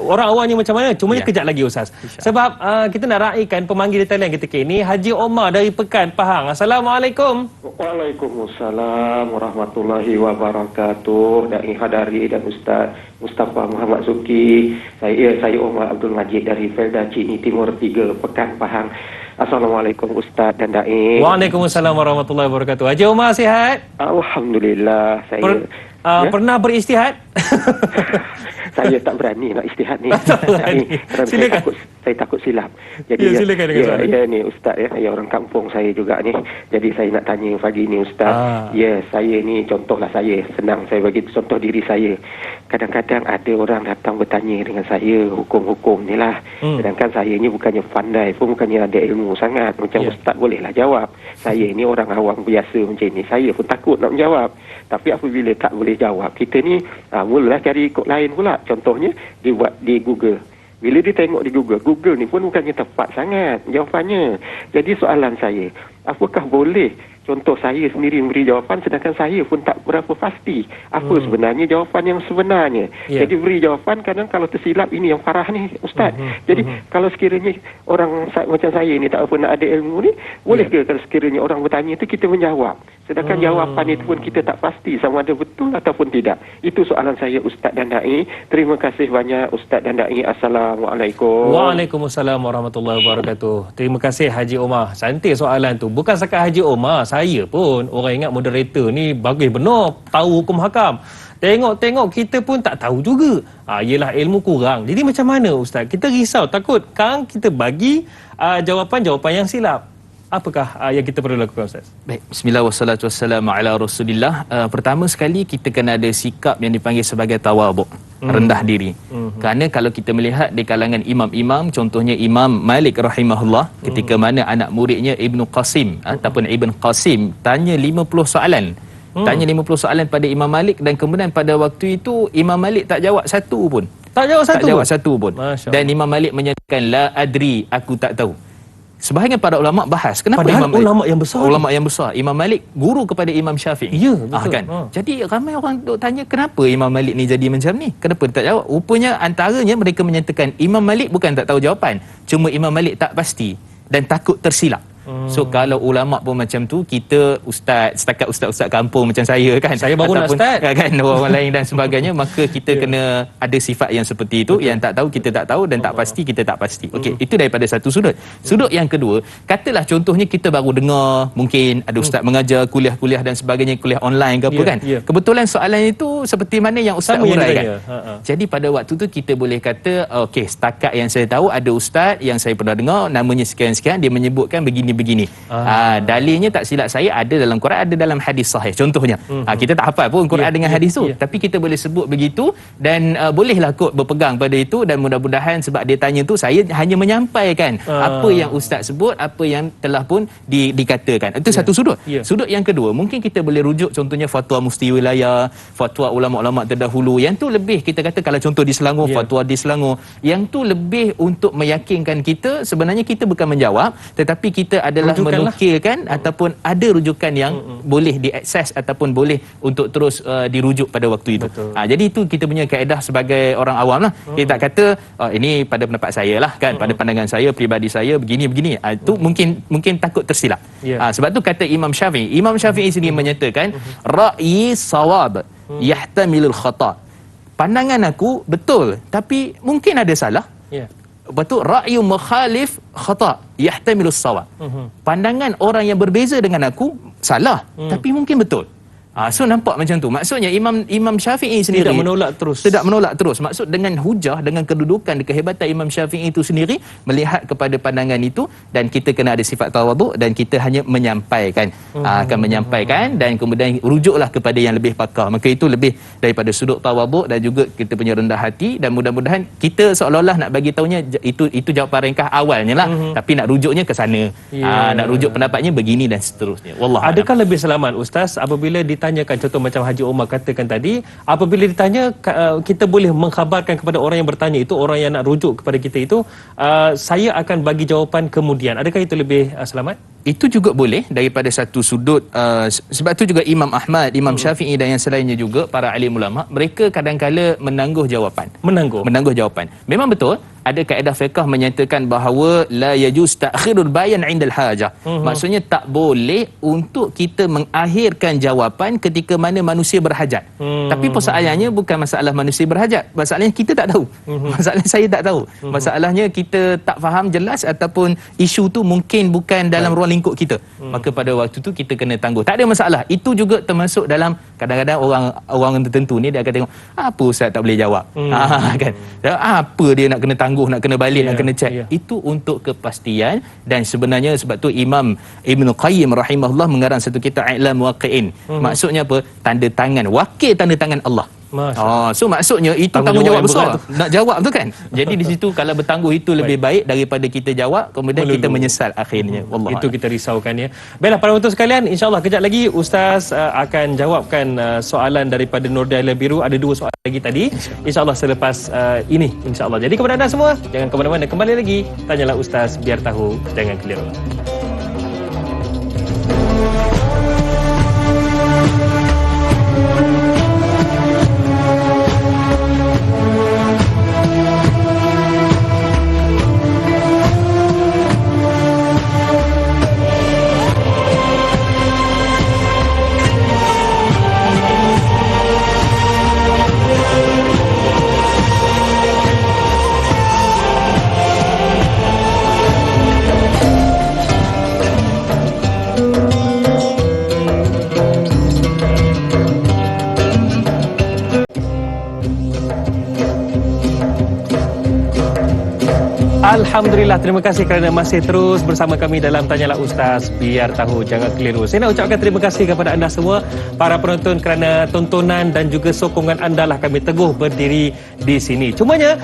Orang awamnya macam mana? Cuma kejap lagi Ustaz. Sebab kita nak raikan pemanggil di talian ketika ini Haji Omar dari Pekan Pahang. Assalamualaikum. Waalaikumsalam warahmatullahi wabarakatuh. Dai Hadari dan Ustaz Mustafa Muhammad Zuki. Saya Omar Abdul Majid dari Felda Cini Timur 3 Pekan Pahang. Assalamualaikum Ustaz dan Dai. Waalaikumsalam warahmatullahi wabarakatuh. Haji Omar sihat? Alhamdulillah. Saya pernah beristihad? Saya tak berani nak istihad ni. Saya takut silap. Jadi silakan dengan soalan. ni Ustaz saya orang kampung saya juga ni. Jadi saya nak tanya pagi ni Ustaz. Saya ni contohlah saya, senang saya bagi contoh diri saya. Kadang-kadang ada orang datang bertanya dengan saya hukum-hukum ni lah. Sedangkan saya ni bukannya pandai pun, bukannya ada ilmu sangat. Macam Ustaz bolehlah jawab. Saya ni orang awam biasa macam ni. Saya pun takut nak menjawab. Tapi apabila tak boleh jawab, kita ni mulalah cari ikut lain pula. Contohnya dia buat di Google. Bila dia tengok di Google ni pun bukannya tepat sangat jawapannya. Jadi soalan saya, apakah boleh contoh saya sendiri memberi jawapan sedangkan saya pun tak berapa pasti apa sebenarnya jawapan yang sebenarnya. Jadi beri jawapan kadang kalau tersilap ini yang parah ni Ustaz. Jadi kalau sekiranya orang macam saya ni tak apa nak ada ilmu ni, boleh ke kalau sekiranya orang bertanya tu kita menjawab sedangkan jawapan itu pun kita tak pasti sama ada betul ataupun tidak. Itu soalan saya Ustaz dan Dai. Terima kasih banyak Ustaz dan Dai. Assalamualaikum. Waalaikumsalam warahmatullahi wabarakatuh. Terima kasih Haji Omar. Cantik soalan tu. Bukan sekat Haji Omar, saya pun orang ingat moderator ni bagus benar, tahu hukum hakam. Tengok-tengok kita pun tak tahu juga. Yelah ilmu kurang. Jadi macam mana Ustaz? Kita risau takut kan kita bagi jawapan-jawapan yang silap. Apakah yang kita perlu lakukan Ustaz? Baik, bismillah wassalatu wassalamu ala rasulillah. Pertama sekali kita kena ada sikap yang dipanggil sebagai tawaduk, rendah diri. Kerana kalau kita melihat di kalangan imam-imam, contohnya Imam Malik rahimahullah, ketika mana anak muridnya Ibnu Qasim ataupun Ibn Qasim tanya 50 soalan. Tanya 50 soalan pada Imam Malik dan kemudian pada waktu itu Imam Malik tak jawab satu pun. Tak jawab satu pun. Dan Imam Malik menyatakan la adri, aku tak tahu. Sebahagian para ulama bahas kenapa padahal Imam Malik, ulama yang besar Imam Malik guru kepada Imam Syafi'i. Ya, betul. Kan? Jadi ramai orang duk tanya kenapa Imam Malik ni jadi macam ni? Kenapa dia tak jawab? Rupanya antaranya mereka menyatakan Imam Malik bukan tak tahu jawapan, cuma Imam Malik tak pasti dan takut tersilap. So kalau ulama pun macam tu, kita setakat ustaz kampung macam saya kan, saya baru nak start kan orang lain dan sebagainya, maka kita kena ada sifat yang seperti itu. Yang tak tahu kita tak tahu dan tak pasti kita tak pasti. Okey, itu daripada satu sudut. Sudut yang kedua, katalah contohnya kita baru dengar mungkin ada ustaz mengajar kuliah-kuliah dan sebagainya, kuliah online ke apa kan. Kebetulan soalan itu seperti mana yang ustaz uraikan. Jadi pada waktu tu kita boleh kata okey, setakat yang saya tahu ada ustaz yang saya pernah dengar namanya sekian-sekian, dia menyebutkan begini. Dalilnya tak silap saya ada dalam Quran, ada dalam hadis sahih contohnya. Kita tak hafal pun Quran dengan hadis tu, tapi kita boleh sebut begitu dan bolehlah kot berpegang pada itu. Dan mudah-mudahan sebab dia tanya tu, saya hanya menyampaikan apa yang ustaz sebut, apa yang telah pun dikatakan. Itu satu sudut. Sudut yang kedua, mungkin kita boleh rujuk contohnya fatwa mufti wilayah, fatwa ulama-ulama terdahulu. Yang tu lebih kita kata kalau contoh di Selangor, fatwa di Selangor, yang tu lebih untuk meyakinkan kita sebenarnya kita bukan menjawab, tetapi kita adalah menukilkan ataupun ada rujukan yang boleh diakses ataupun boleh untuk terus dirujuk pada waktu itu. Jadi itu kita punya kaedah sebagai orang awam lah. Kita tak kata ini pada pendapat saya lah kan, pada pandangan saya, peribadi saya begini. Itu mungkin takut tersilap. Sebab tu kata Imam Syafi'i sendiri menyatakan ra'yi sawab yahtamilul khata'. Pandangan aku betul tapi mungkin ada salah. betul, ra'yu mukhalif khata yahtamilu as-shawab. Pandangan orang yang berbeza dengan aku salah, tapi mungkin betul. So nampak macam tu. Maksudnya Imam Syafi'i sendiri tidak menolak terus. Maksud dengan hujah, dengan kedudukan, kehebatan Imam Syafi'i itu sendiri melihat kepada pandangan itu, dan kita kena ada sifat tawaduk, dan kita hanya menyampaikan, akan menyampaikan, dan kemudian rujuklah kepada yang lebih pakar. Maka itu lebih daripada sudut tawaduk dan juga kita punya rendah hati, dan mudah-mudahan kita seolah-olah nak bagi tahunya itu jawapan ringkas awalnya lah, tapi nak rujuknya ke sana. Nak rujuk pendapatnya begini dan seterusnya. Wallah. Adakah lebih selamat Ustaz apabila ditanyakan, contoh macam Haji Omar katakan tadi, apabila ditanya kita boleh mengkhabarkan kepada orang yang bertanya itu, orang yang nak rujuk kepada kita itu, saya akan bagi jawapan kemudian. Adakah itu lebih selamat? Itu juga boleh daripada satu sudut. Sebab tu juga Imam Ahmad, Imam Syafi'i dan yang selainnya juga para alim ulama, mereka kadang-kala menangguh jawapan. Menangguh jawapan. Memang betul ada kaedah fiqh menyatakan bahawa la yajuz ta'khirul bayan 'indal hajah. Maksudnya tak boleh untuk kita mengakhirkan jawapan ketika mana manusia berhajat. Tapi persoalannya bukan masalah manusia berhajat. Masalahnya kita tak tahu. Masalahnya saya tak tahu. Masalahnya kita tak faham jelas, ataupun isu tu mungkin bukan dalam ruang lingkup kita. Maka pada waktu tu kita kena tangguh. Tak ada masalah. Itu juga termasuk dalam, kadang-kadang orang tertentu ni dia akan tengok, apa ustaz tak boleh jawab? Kan? Apa dia nak kena tangguh, nak kena balik, nak kena cek. Itu untuk kepastian. Dan sebenarnya sebab tu Imam Ibn Qayyim rahimahullah mengarang satu kitab I'lam Waqi'in. Maksudnya apa? Tanda tangan, wakil tanda tangan Allah. So maksudnya itu tanggungjawab besar nak jawab tu kan. Jadi di situ kalau bertangguh itu lebih baik daripada kita jawab kemudian kita menyesal akhirnya. Wallah, itu kita risaukan ya. Baiklah para penonton sekalian, insya-Allah kejap lagi Ustaz akan jawabkan soalan daripada Nur Dahlia Biru. Ada 2 soalan lagi tadi, insya-Allah selepas ini insya-Allah. Jadi kepada anda semua, jangan ke mana-mana, kembali lagi Tanyalah Ustaz, biar tahu jangan keliru. Alhamdulillah, terima kasih kerana masih terus bersama kami dalam Tanyalah Ustaz, biar tahu jangan keliru. Saya nak ucapkan terima kasih kepada anda semua para penonton kerana tontonan dan juga sokongan anda lah kami teguh berdiri di sini. Cumanya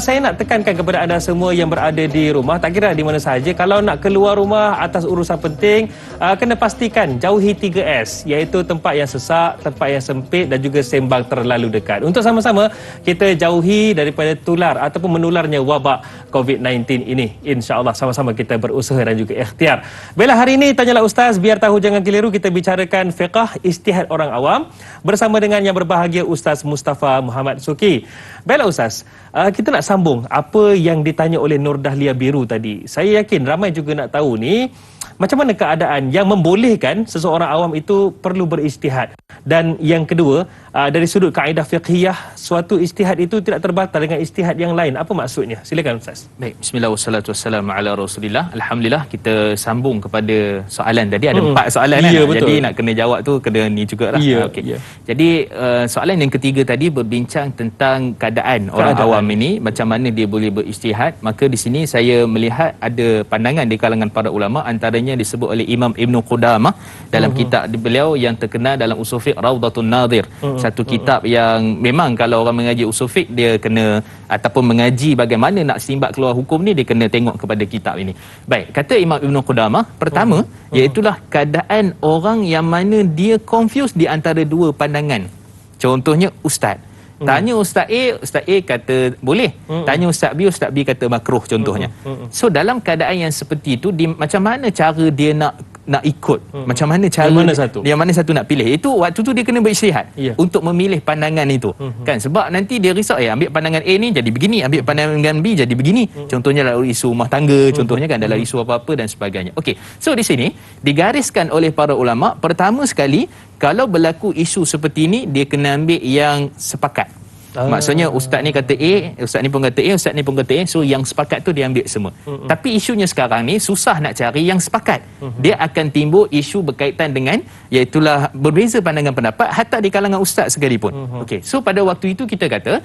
saya nak tekankan kepada anda semua yang berada di rumah, tak kira di mana sahaja, kalau nak keluar rumah atas urusan penting, kena pastikan jauhi 3S, iaitu tempat yang sesak, tempat yang sempit dan juga sembang terlalu dekat. Untuk sama-sama kita jauhi daripada tular ataupun menularnya wabak COVID-19 ini. InsyaAllah sama-sama kita berusaha dan juga ikhtiar. Baiklah, hari ini Tanyalah Ustaz, biar tahu jangan keliru, kita bicarakan fiqh ijtihad orang awam bersama dengan yang berbahagia Ustaz Mustafa Muhammad Suki. Baiklah Ustaz, kita nak sambung apa yang ditanya oleh Nur Dahlia Biru tadi. Saya yakin ramai juga nak tahu ni, macam mana keadaan yang membolehkan seseorang awam itu perlu berijtihad. Dan yang kedua, dari sudut kaedah fiqhiyah, suatu ijtihad itu tidak terbatal dengan ijtihad yang lain. Apa maksudnya? Silakan Ustaz. Baik, bismillah wassalatu wassalamu ala Rasulillah. Alhamdulillah, kita sambung kepada soalan tadi. Ada 4 soalan kan? Betul. Jadi nak kena jawab tu kena ni jugalah. Jadi soalan yang ketiga tadi berbincang tentang keadaan orang awam ini, macam mana dia boleh berijtihad. Maka di sini saya melihat ada pandangan di kalangan para ulama, antaranya disebut oleh Imam Ibn Qudamah dalam kitab beliau yang terkenal dalam usul fiqh Rawdatun Nadhir. Satu kitab yang memang kalau orang mengaji usul fiqh, dia kena ataupun mengaji bagaimana nak simbat keluar hukum ni, dia kena tengok kepada kitab ini. Baik, kata Imam Ibn Qudamah, pertama iaitulah keadaan orang yang mana dia confused di antara 2 pandangan. Contohnya ustaz. Tanya Ustaz A kata boleh. Tanya Ustaz B kata makruh contohnya. So dalam keadaan yang seperti itu, macam mana cara dia nak ikut? Macam mana cara yang mana satu nak pilih? Itu waktu tu dia kena berijtihad untuk memilih pandangan itu. Kan, sebab nanti dia risau, ambil pandangan A ni jadi begini, ambil pandangan B jadi begini. Contohnya dalam isu rumah tangga, contohnya kan dalam isu apa-apa dan sebagainya. Okey. So di sini digariskan oleh para ulama, pertama sekali kalau berlaku isu seperti ini, dia kena ambil yang sepakat. Maksudnya ustaz ni kata A, ustaz ni pun kata A, ustaz ni pun kata A, so yang sepakat tu dia ambil semua. Tapi isunya sekarang ni susah nak cari yang sepakat. Dia akan timbul isu berkaitan dengan iaitulah berbeza pandangan pendapat hatta di kalangan ustaz sekalipun. Okey, so pada waktu itu kita kata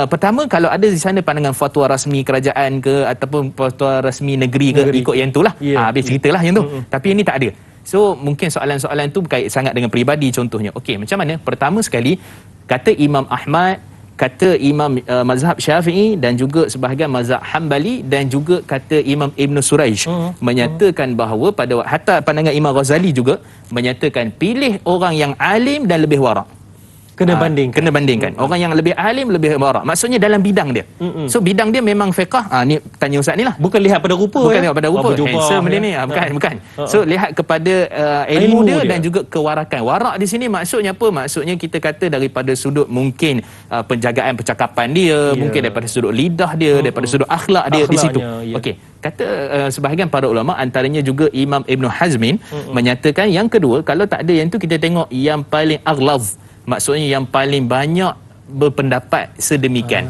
pertama, kalau ada di sana pandangan fatwa rasmi kerajaan ke ataupun fatwa rasmi negeri ke, ikut yang itulah. Habis ceritalah yang tu. Tapi ini tak ada. So mungkin soalan-soalan tu berkait sangat dengan peribadi contohnya. Okey, macam mana? Pertama sekali, kata Imam Ahmad, kata Imam mazhab Syafi'i dan juga sebahagian mazhab Hambali dan juga kata Imam Ibn Suraish menyatakan bahawa hatta pandangan Imam Ghazali juga menyatakan pilih orang yang alim dan lebih warak. Kena bandingkan. Orang yang lebih alim, lebih warak. Maksudnya dalam bidang dia. So bidang dia memang fiqh. Ni tanya ustaz ni lah. Bukan lihat pada rupa. Bukan lihat pada rupa. Handsome dia ni. Bukan. So lihat kepada ilmu dia dan juga kewarakan. Warak di sini maksudnya apa? Maksudnya kita kata daripada sudut mungkin penjagaan percakapan dia, mungkin daripada sudut lidah dia, daripada sudut akhlak dia di situ. Okey. Kata sebahagian para ulama, antaranya juga Imam Ibn Hazmin menyatakan yang kedua, kalau tak ada yang tu kita tengok yang paling aghlaz. Maksudnya yang paling banyak berpendapat sedemikian.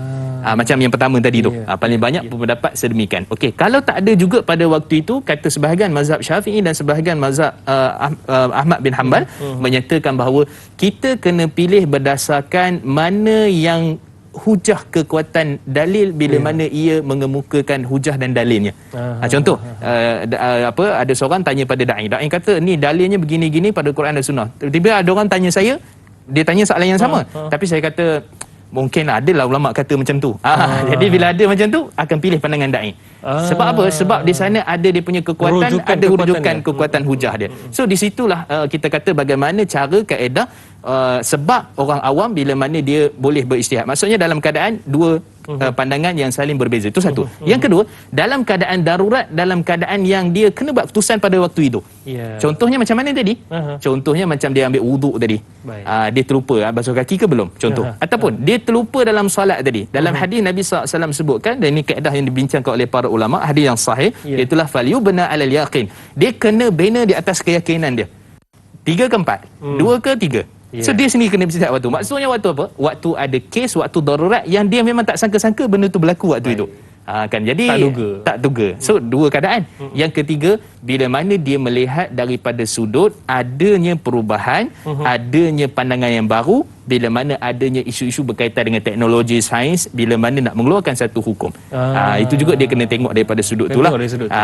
Macam yang pertama tadi tu. Paling banyak berpendapat sedemikian. Okey, kalau tak ada juga pada waktu itu, kata sebahagian mazhab Syafi'i dan sebahagian mazhab Ahmad bin Hanbal menyatakan bahawa kita kena pilih berdasarkan mana yang hujah kekuatan dalil bila mana ia mengemukakan hujah dan dalilnya. Contoh, ada seorang tanya pada dai kata ni dalilnya begini-gini pada Quran dan Sunnah. Tiba-tiba ada orang tanya saya, dia tanya soalan yang sama. Tapi saya kata mungkin adalah ulama kata macam tu. Jadi bila ada macam tu akan pilih pandangan dai. Sebab apa? Sebab di sana ada dia punya kekuatan, ada rujukan kekuatan hujah dia. So di situlah kita kata bagaimana cara kaedah sebab orang awam bila mana dia boleh beristihad. Maksudnya dalam keadaan dua pandangan yang saling berbeza. Itu satu. Yang kedua, dalam keadaan darurat, dalam keadaan yang dia kena buat keputusan pada waktu itu. Contohnya macam mana tadi? Contohnya macam dia ambil wuduk tadi. Dia terlupa basuh kaki ke belum? Contoh. Ataupun dia terlupa dalam solat tadi. Dalam hadis Nabi SAW sebutkan, dan ini kaedah yang dibincangkan oleh para ulama, hadis yang sahih, itulah falyubna alal yaqin. Dia kena bina di atas keyakinan dia. 3 ke 4? 2 ke 3? So dia sendiri kena bersiap waktu. Maksudnya waktu apa? Waktu ada kes, waktu darurat yang dia memang tak sangka-sangka benda tu berlaku waktu itu. Kan jadi tak duga. So dua keadaan. Yang ketiga, bila mana dia melihat daripada sudut adanya perubahan, adanya pandangan yang baru, bila mana adanya isu-isu berkaitan dengan teknologi sains, bila mana nak mengeluarkan satu hukum. Itu juga dia kena tengok daripada sudut itulah.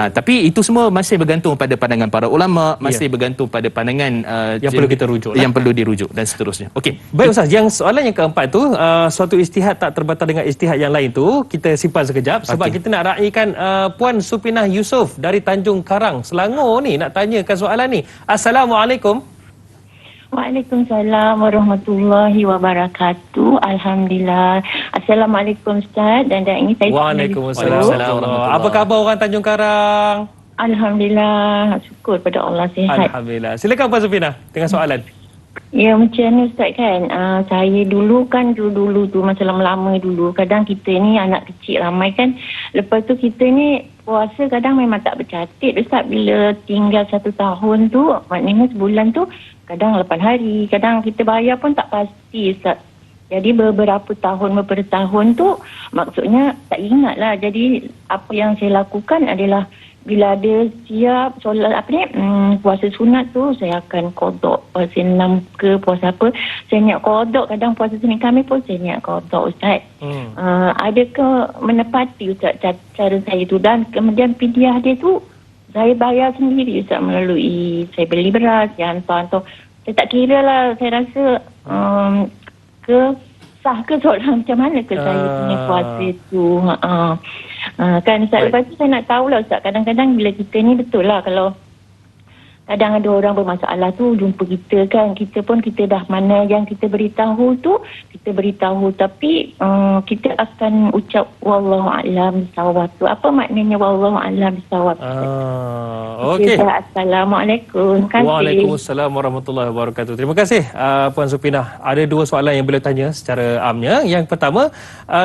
Tapi itu semua masih bergantung pada pandangan para ulama, masih bergantung pada pandangan yang perlu kita rujuk, yang perlu dirujuk dan seterusnya. Okey. Baik Ustaz, yang soalan yang keempat tu, suatu ijtihad tak terbatal dengan ijtihad yang lain tu, kita simpan sekejap sebab kita nak raikan Puan Supinah Yusof dari Tanjung Karang, Selangor ni nak tanyakan soalan ni. Assalamualaikum. Waalaikumsalam warahmatullahi wabarakatuh. Alhamdulillah. Assalamualaikum Ustaz dan ini saya. Waalaikumsalam. Apa khabar orang Tanjung Karang? Alhamdulillah. Syukur pada Allah sihat. Alhamdulillah. Silakan Puan Supinah dengan soalan. Ya macam ni Ustaz kan. Saya dulu tu masa lama-lama dulu. Kadang kita ni anak kecil ramai kan. Lepas tu kita ni puasa kadang memang tak bercatit Ustaz. Bila tinggal 1 tahun tu, maknanya sebulan tu kadang 8 hari. Kadang kita bayar pun tak pasti Ustaz. Jadi beberapa tahun tu maksudnya tak ingat lah. Jadi apa yang saya lakukan adalah bila ada siap solat puasa sunat tu, saya akan qada puasa 6 ke puasa apa. Saya niat qada, kadang puasa Senin Khamis pun saya niat qada Ustaz. Adakah menepati Ustaz cara saya tu? Dan kemudian fidyah dia tu saya bayar sendiri Ustaz melalui saya beli beras, saya hantar. Saya tak kira lah, saya rasa sah ke soalan macam mana ke saya punya puasa tu. Kan Ustaz, lepas tu saya nak tahulah Ustaz, kadang-kadang bila kita ni betul lah kalau kadang ada orang bermasalah tu jumpa kita kan, kita dah mana yang kita beritahu tu kita beritahu, tapi kita akan ucap wallahu a'lam bissawab tu. Apa maknanya wallahu a'lam bissawab? Okey. Assalamualaikum. Waalaikumsalam warahmatullahi wabarakatuh. Terima kasih Puan Supinah. Ada 2 soalan yang boleh tanya secara amnya. Yang pertama,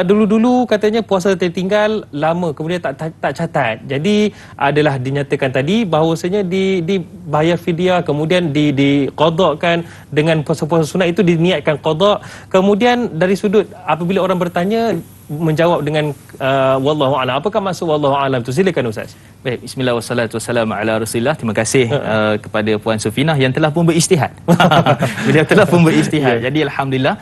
dulu-dulu katanya puasa tertinggal lama kemudian tak catat. Jadi adalah dinyatakan tadi bahawasanya di bayar fidyah, kemudian diqadakkan dengan puasa-puasa sunat itu diniatkan qada. Kemudian dari sudut apabila orang bertanya menjawab dengan wallahu a'lam. Apakah maksud wallahu a'lam tu? Silakan Ustaz. Baik, bismillah wassalatu wassalamu ala Rasulillah. Terima kasih kepada Puan Sufinah yang telah pun berijtihad. Beliau telah pun berijtihad. Jadi alhamdulillah,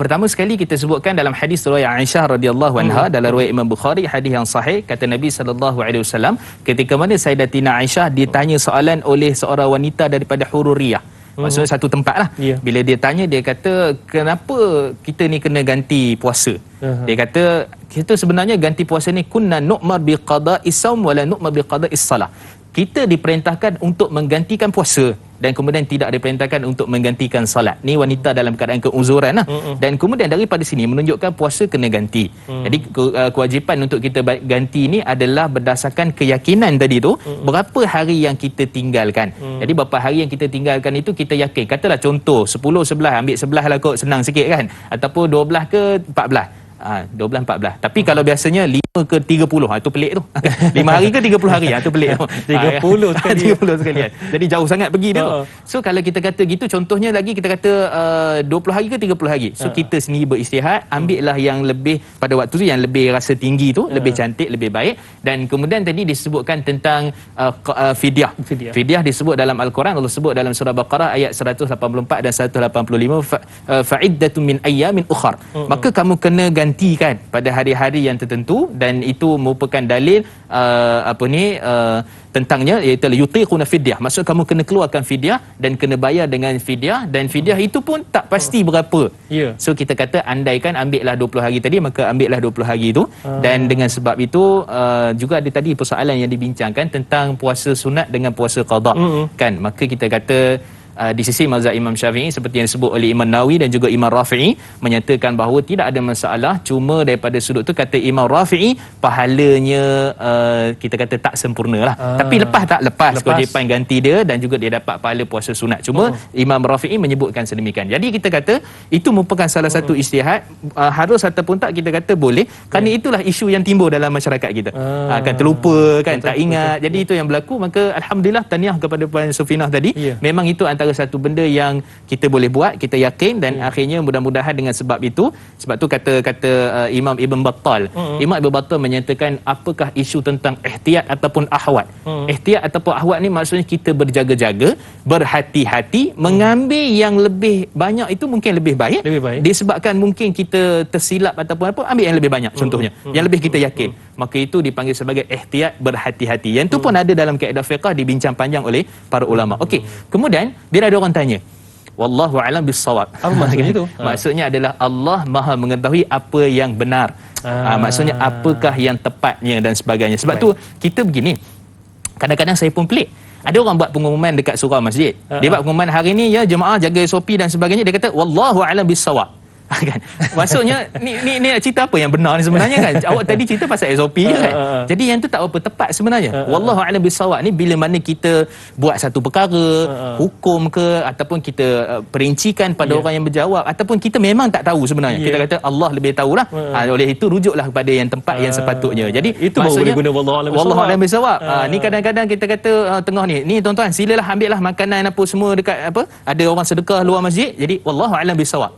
pertama sekali kita sebutkan dalam hadis riwayat Aisyah radhiyallahu anha dalam riwayat Imam Bukhari, hadis yang sahih, kata Nabi sallallahu alaihi wasallam ketika mana Sayyidatina Aisyah ditanya soalan oleh seorang wanita daripada Hururiyah. Maksudnya satu tempat lah. Bila dia tanya, dia kata, kenapa kita ni kena ganti puasa? Dia kata, kita sebenarnya ganti puasa ni kunna nu'mar bi qada'is saum wala nu'mar bi qada'is salah. Kita diperintahkan untuk menggantikan puasa dan kemudian tidak diperintahkan untuk menggantikan salat. Ni wanita dalam keadaan keuzuran lah. Dan kemudian daripada sini menunjukkan puasa kena ganti. Jadi kewajipan untuk kita ganti ni adalah berdasarkan keyakinan tadi tu, berapa hari yang kita tinggalkan. Jadi berapa hari yang kita tinggalkan itu kita yakin. Katalah contoh 10, 11, ambil 11 lah kot, senang sikit kan. Ataupun 12 ke 14. 12, 14. Tapi kalau biasanya 5 ke 30, itu pelik tu. 5 hari ke 30 hari, itu pelik tu. 30 sekali. 30 sekalian. Jadi jauh sangat pergi dia tu. So kalau kita kata gitu, contohnya lagi kita kata 20 hari ke 30 hari. So kita sendiri beristihad, ambil lah yang lebih pada waktu tu, yang lebih rasa tinggi tu, lebih cantik, lebih baik. Dan kemudian tadi disebutkan tentang fidyah. Fidyah disebut dalam Al-Quran, Allah sebut dalam surah Baqarah ayat 184 dan 185, fa'iddatun min ayyamin ukhar. Maka kamu kena gantikan pada hari-hari yang tertentu, dan itu merupakan dalil tentangnya, iaitu yutiquna fidyah. Maksud kamu kena keluarkan fidyah dan kena bayar dengan fidyah, dan fidyah itu pun tak pasti berapa. So kita kata andaikan ambillah 20 hari tadi, maka ambillah 20 hari itu. Dan dengan sebab itu juga ada tadi persoalan yang dibincangkan tentang puasa sunat dengan puasa qada. Kan, maka kita kata di sisi mazhab Imam Syafi'i, seperti yang disebut oleh Imam Nawawi dan juga Imam Rafi'i, menyatakan bahawa tidak ada masalah. Cuma daripada sudut tu, kata Imam Rafi'i, pahalanya kita kata tak sempurna lah. Tapi lepas kewajipan ganti dia, dan juga dia dapat pahala puasa sunat. Cuma Imam Rafi'i menyebutkan sedemikian. Jadi kita kata itu merupakan salah satu ijtihad, harus ataupun tak, kita kata boleh. Kerana itulah isu yang timbul dalam masyarakat kita. Kan terlupa, kan tak ingat. Jadi itu yang berlaku. Maka alhamdulillah, tahniah kepada Puan Sufinah tadi. Memang itu antara satu benda yang kita boleh buat, kita yakin, dan akhirnya mudah-mudahan dengan sebab itu, sebab tu kata Imam Ibn Battal, Imam Ibn Battal menyatakan apakah isu tentang ihtiyat ataupun ahwat. Ihtiyat ataupun ahwat ni maksudnya kita berjaga-jaga, berhati-hati, mengambil yang lebih banyak itu mungkin lebih baik. Disebabkan mungkin kita tersilap ataupun apa, ambil yang lebih banyak contohnya, yang lebih kita yakin. Maka itu dipanggil sebagai ihtiyat, berhati-hati. Yang itu pun ada dalam kaedah fiqh, dibincang panjang oleh para ulama. Okey, kemudian bila ada orang tanya, wallahu a'lam bis-shawab. Apa maksudnya itu? Maksudnya adalah Allah Maha mengetahui apa yang benar. Maksudnya apakah yang tepatnya dan sebagainya. Sebab tu kita begini, kadang-kadang saya pun pelik. Ada orang buat pengumuman dekat surau masjid. Dia buat pengumuman hari ni, ya jemaah jaga SOP dan sebagainya. Dia kata wallahu a'lam bis-shawab. Kan? Maksudnya ni cerita apa yang benar ni sebenarnya kan? Awak tadi cerita pasal SOP kan? Jadi yang tu tak apa tepat sebenarnya. Wallahu a'lam bis-shawab ni bila mana kita buat satu perkara, hukum ke, ataupun kita perincikan pada orang yang berjawab, ataupun kita memang tak tahu sebenarnya. Kita kata Allah lebih tahulah. Oleh itu rujuklah kepada yang tempat yang sepatutnya. Jadi itu maksudnya boleh guna wallahu a'lam bis-shawab. Ni kadang-kadang kita kata tengah ni tuan-tuan silalah ambillah makanan apa semua dekat apa, ada orang sedekah luar masjid. Jadi wallahu a'lam bis-shawab.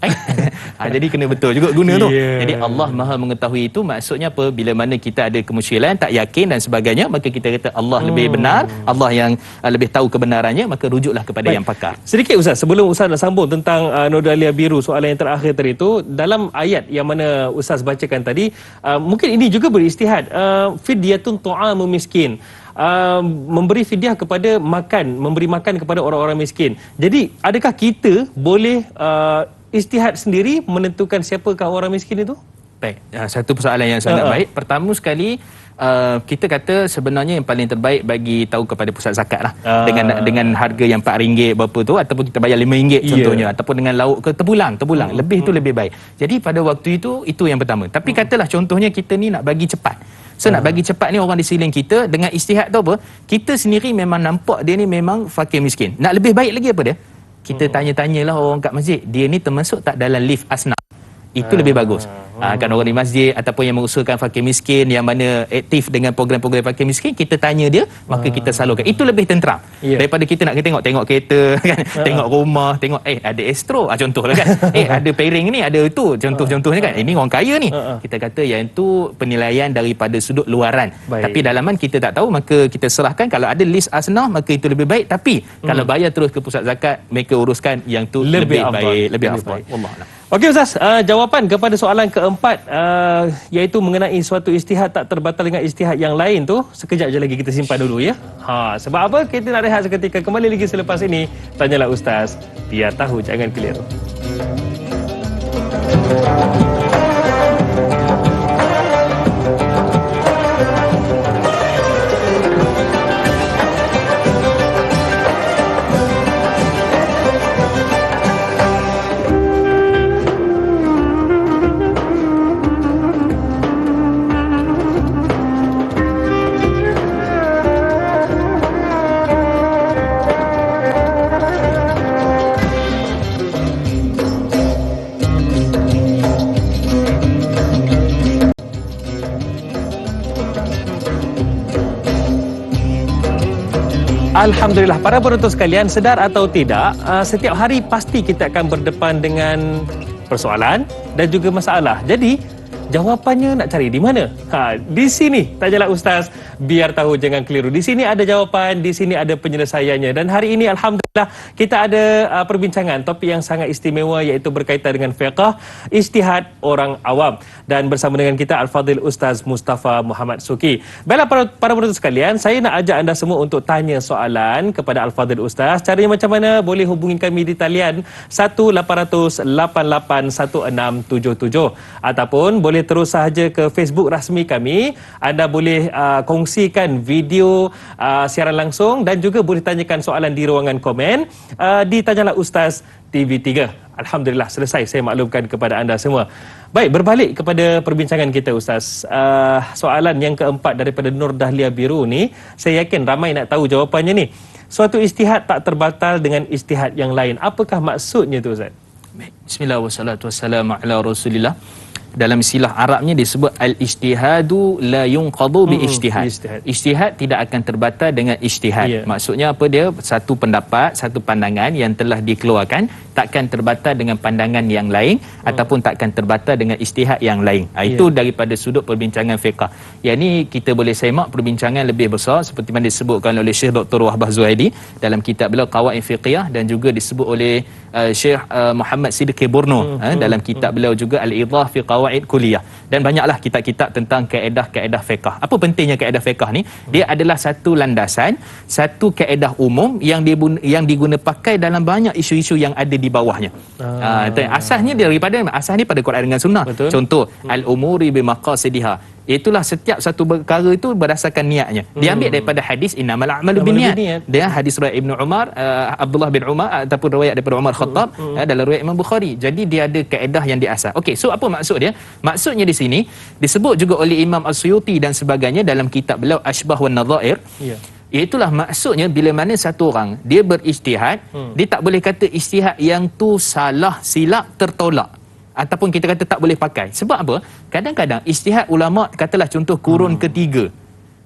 Jadi kena betul juga guna tu. Jadi Allah Maha mengetahui itu. Maksudnya apa? Bila mana kita ada kemusykilan, tak yakin dan sebagainya, maka kita kata Allah lebih benar, Allah yang lebih tahu kebenarannya, maka rujuklah kepada yang pakar. Sedikit Ustaz, sebelum Ustaz nak sambung tentang Nodalia Biru, soalan yang terakhir tadi itu, dalam ayat yang mana Ustaz bacakan tadi, mungkin ini juga beristihad, fidyatun ta'amu miskin. Memberi fidyah kepada memberi makan kepada orang-orang miskin. Jadi adakah kita boleh istihad sendiri menentukan siapakah orang miskin itu? Baik, satu persoalan yang sangat baik. Pertama sekali, kita kata sebenarnya yang paling terbaik bagi tahu kepada pusat zakat lah. Dengan harga yang RM4 berapa tu, ataupun kita bayar RM5 contohnya, ataupun dengan lauk ke terpulang. Lebih itu lebih baik. Jadi pada waktu itu yang pertama. Tapi katalah contohnya kita ni nak bagi cepat. So nak bagi cepat ni, orang di sekeliling kita dengan istihad tu apa? Kita sendiri memang nampak dia ni memang fakir miskin. Nak lebih baik lagi apa dia? Kita tanya-tanyalah orang kat masjid, dia ni termasuk tak dalam lift asnaf. Itu lebih bagus. Kan orang di masjid ataupun yang mengusulkan fakir miskin, yang mana aktif dengan program-program fakir miskin, kita tanya dia, maka kita salurkan. Itu lebih tenteram daripada kita nak tengok kereta kan, tengok rumah, tengok ada Astro contohlah kan, ada pairing ni, ada itu contohnya kan, ini orang kaya ni. Kita kata yang itu penilaian daripada sudut luaran. Tapi dalaman kita tak tahu, maka kita serahkan. Kalau ada list asnaf, maka itu lebih baik. Tapi kalau bayar terus ke pusat zakat, mereka uruskan yang tu lebih baik, lebih afdal. Wallahualam. Okey Ustaz, jawapan kepada soalan keempat, iaitu mengenai suatu ijtihad tak terbatal dengan ijtihad yang lain tu, sekejap je lagi kita simpan dulu ya. Sebab apa? Kita nak rehat seketika, kembali lagi selepas ini. Tanyalah Ustaz, biar tahu jangan keliru. Alhamdulillah, para penonton sekalian, sedar atau tidak, setiap hari pasti kita akan berdepan dengan persoalan dan juga masalah. Jadi, jawapannya nak cari di mana? Di sini. Tanyalah Ustaz, biar tahu jangan keliru. Di sini ada jawapan, di sini ada penyelesaiannya. Dan hari ini Alhamdulillah kita ada perbincangan topik yang sangat istimewa, iaitu berkaitan dengan fiqh, ijtihad orang awam. Dan bersama dengan kita Al-Fadhil Ustaz Mustafa Muhammad Suki. Baiklah para penonton sekalian, saya nak ajak anda semua untuk tanya soalan kepada Al-Fadhil Ustaz. Caranya macam mana? Boleh hubungi kami di talian 1-800-881677 ataupun boleh terus sahaja ke Facebook rasmi kami. Anda boleh kongsikan video siaran langsung dan juga boleh tanyakan soalan di ruangan komen di Tanyalah Ustaz TV3. Alhamdulillah, selesai saya maklumkan kepada anda semua. Baik, berbalik kepada perbincangan kita Ustaz. Soalan yang keempat daripada Nur Dahlia Biru ni, saya yakin ramai nak tahu jawapannya ni. Suatu ijtihad tak terbatal dengan ijtihad yang lain. Apakah maksudnya tu Ustaz? Bismillah wassalatu wassalamu ala Rasulillah. Dalam istilah Arabnya disebut al-ijtihadu la yunqadu bi ijtihad. Ijtihad tidak akan terbatal dengan ijtihad. Maksudnya apa dia? Satu pendapat, satu pandangan yang telah dikeluarkan takkan terbatal dengan pandangan yang lain ataupun takkan terbatal dengan ijtihad yang lain. Itu daripada sudut perbincangan fiqh. Yang ni kita boleh semak perbincangan lebih besar seperti mana disebutkan oleh Syekh Dr. Wahbah Zuhaidi dalam kitab beliau Qawaid Fiqhiyah, dan juga disebut oleh Syekh Muhammad Siddiqi Borno dalam kitab beliau juga Al-Idah fi Qawaid Kulliyah, dan banyaklah kitab-kitab tentang kaedah-kaedah fiqh. Apa pentingnya kaedah fiqh ni? Dia adalah satu landasan, satu kaedah umum yang diguna pakai dalam banyak isu-isu yang ada di bawahnya. Asasnya daripada asasnya pada Quran dengan Sunnah. Betul. Contoh al-umuri bimaqasidiha. Itulah setiap satu perkara itu berdasarkan niatnya. Diambil daripada hadis innamal a'malu binniyat. Dia hadis riwayat Ibnu Umar, Abdullah bin Umar ataupun riwayat daripada Umar Khattab dalam riwayat Imam Bukhari. Jadi dia ada kaedah yang diasas. Okey, so apa maksud dia? Maksudnya di sini disebut juga oleh Imam As-Suyuti dan sebagainya dalam kitab beliau Ashbah wan Nadhair. Itulah maksudnya bila mana satu orang dia berijtihad, dia tak boleh kata ijtihad yang tu salah, silap, tertolak, ataupun kita kata tak boleh pakai. Sebab apa? Kadang-kadang ijtihad ulama, katalah contoh kurun ketiga,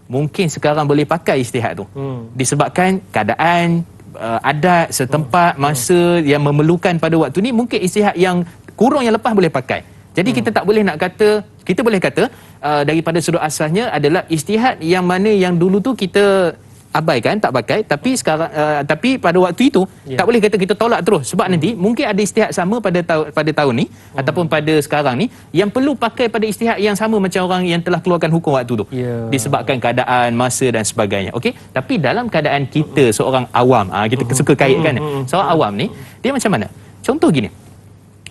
mungkin sekarang boleh pakai ijtihad tu. Disebabkan keadaan, adat setempat, masa yang memerlukan pada waktu ni, mungkin ijtihad yang kurun yang lepas boleh pakai. Jadi kita tak boleh nak kata, kita boleh kata daripada sudut asasnya adalah ijtihad yang mana yang dulu tu kita abaikan, tak pakai, tapi sekarang tapi pada waktu itu tak boleh kata kita tolak terus, sebab nanti mungkin ada ijtihad sama pada tahun ni ataupun pada sekarang ni yang perlu pakai pada ijtihad yang sama macam orang yang telah keluarkan hukum waktu tu, disebabkan keadaan, masa dan sebagainya. Okey, tapi dalam keadaan kita seorang awam, kita suka kaitkan seorang awam ni, dia macam mana? Contoh gini,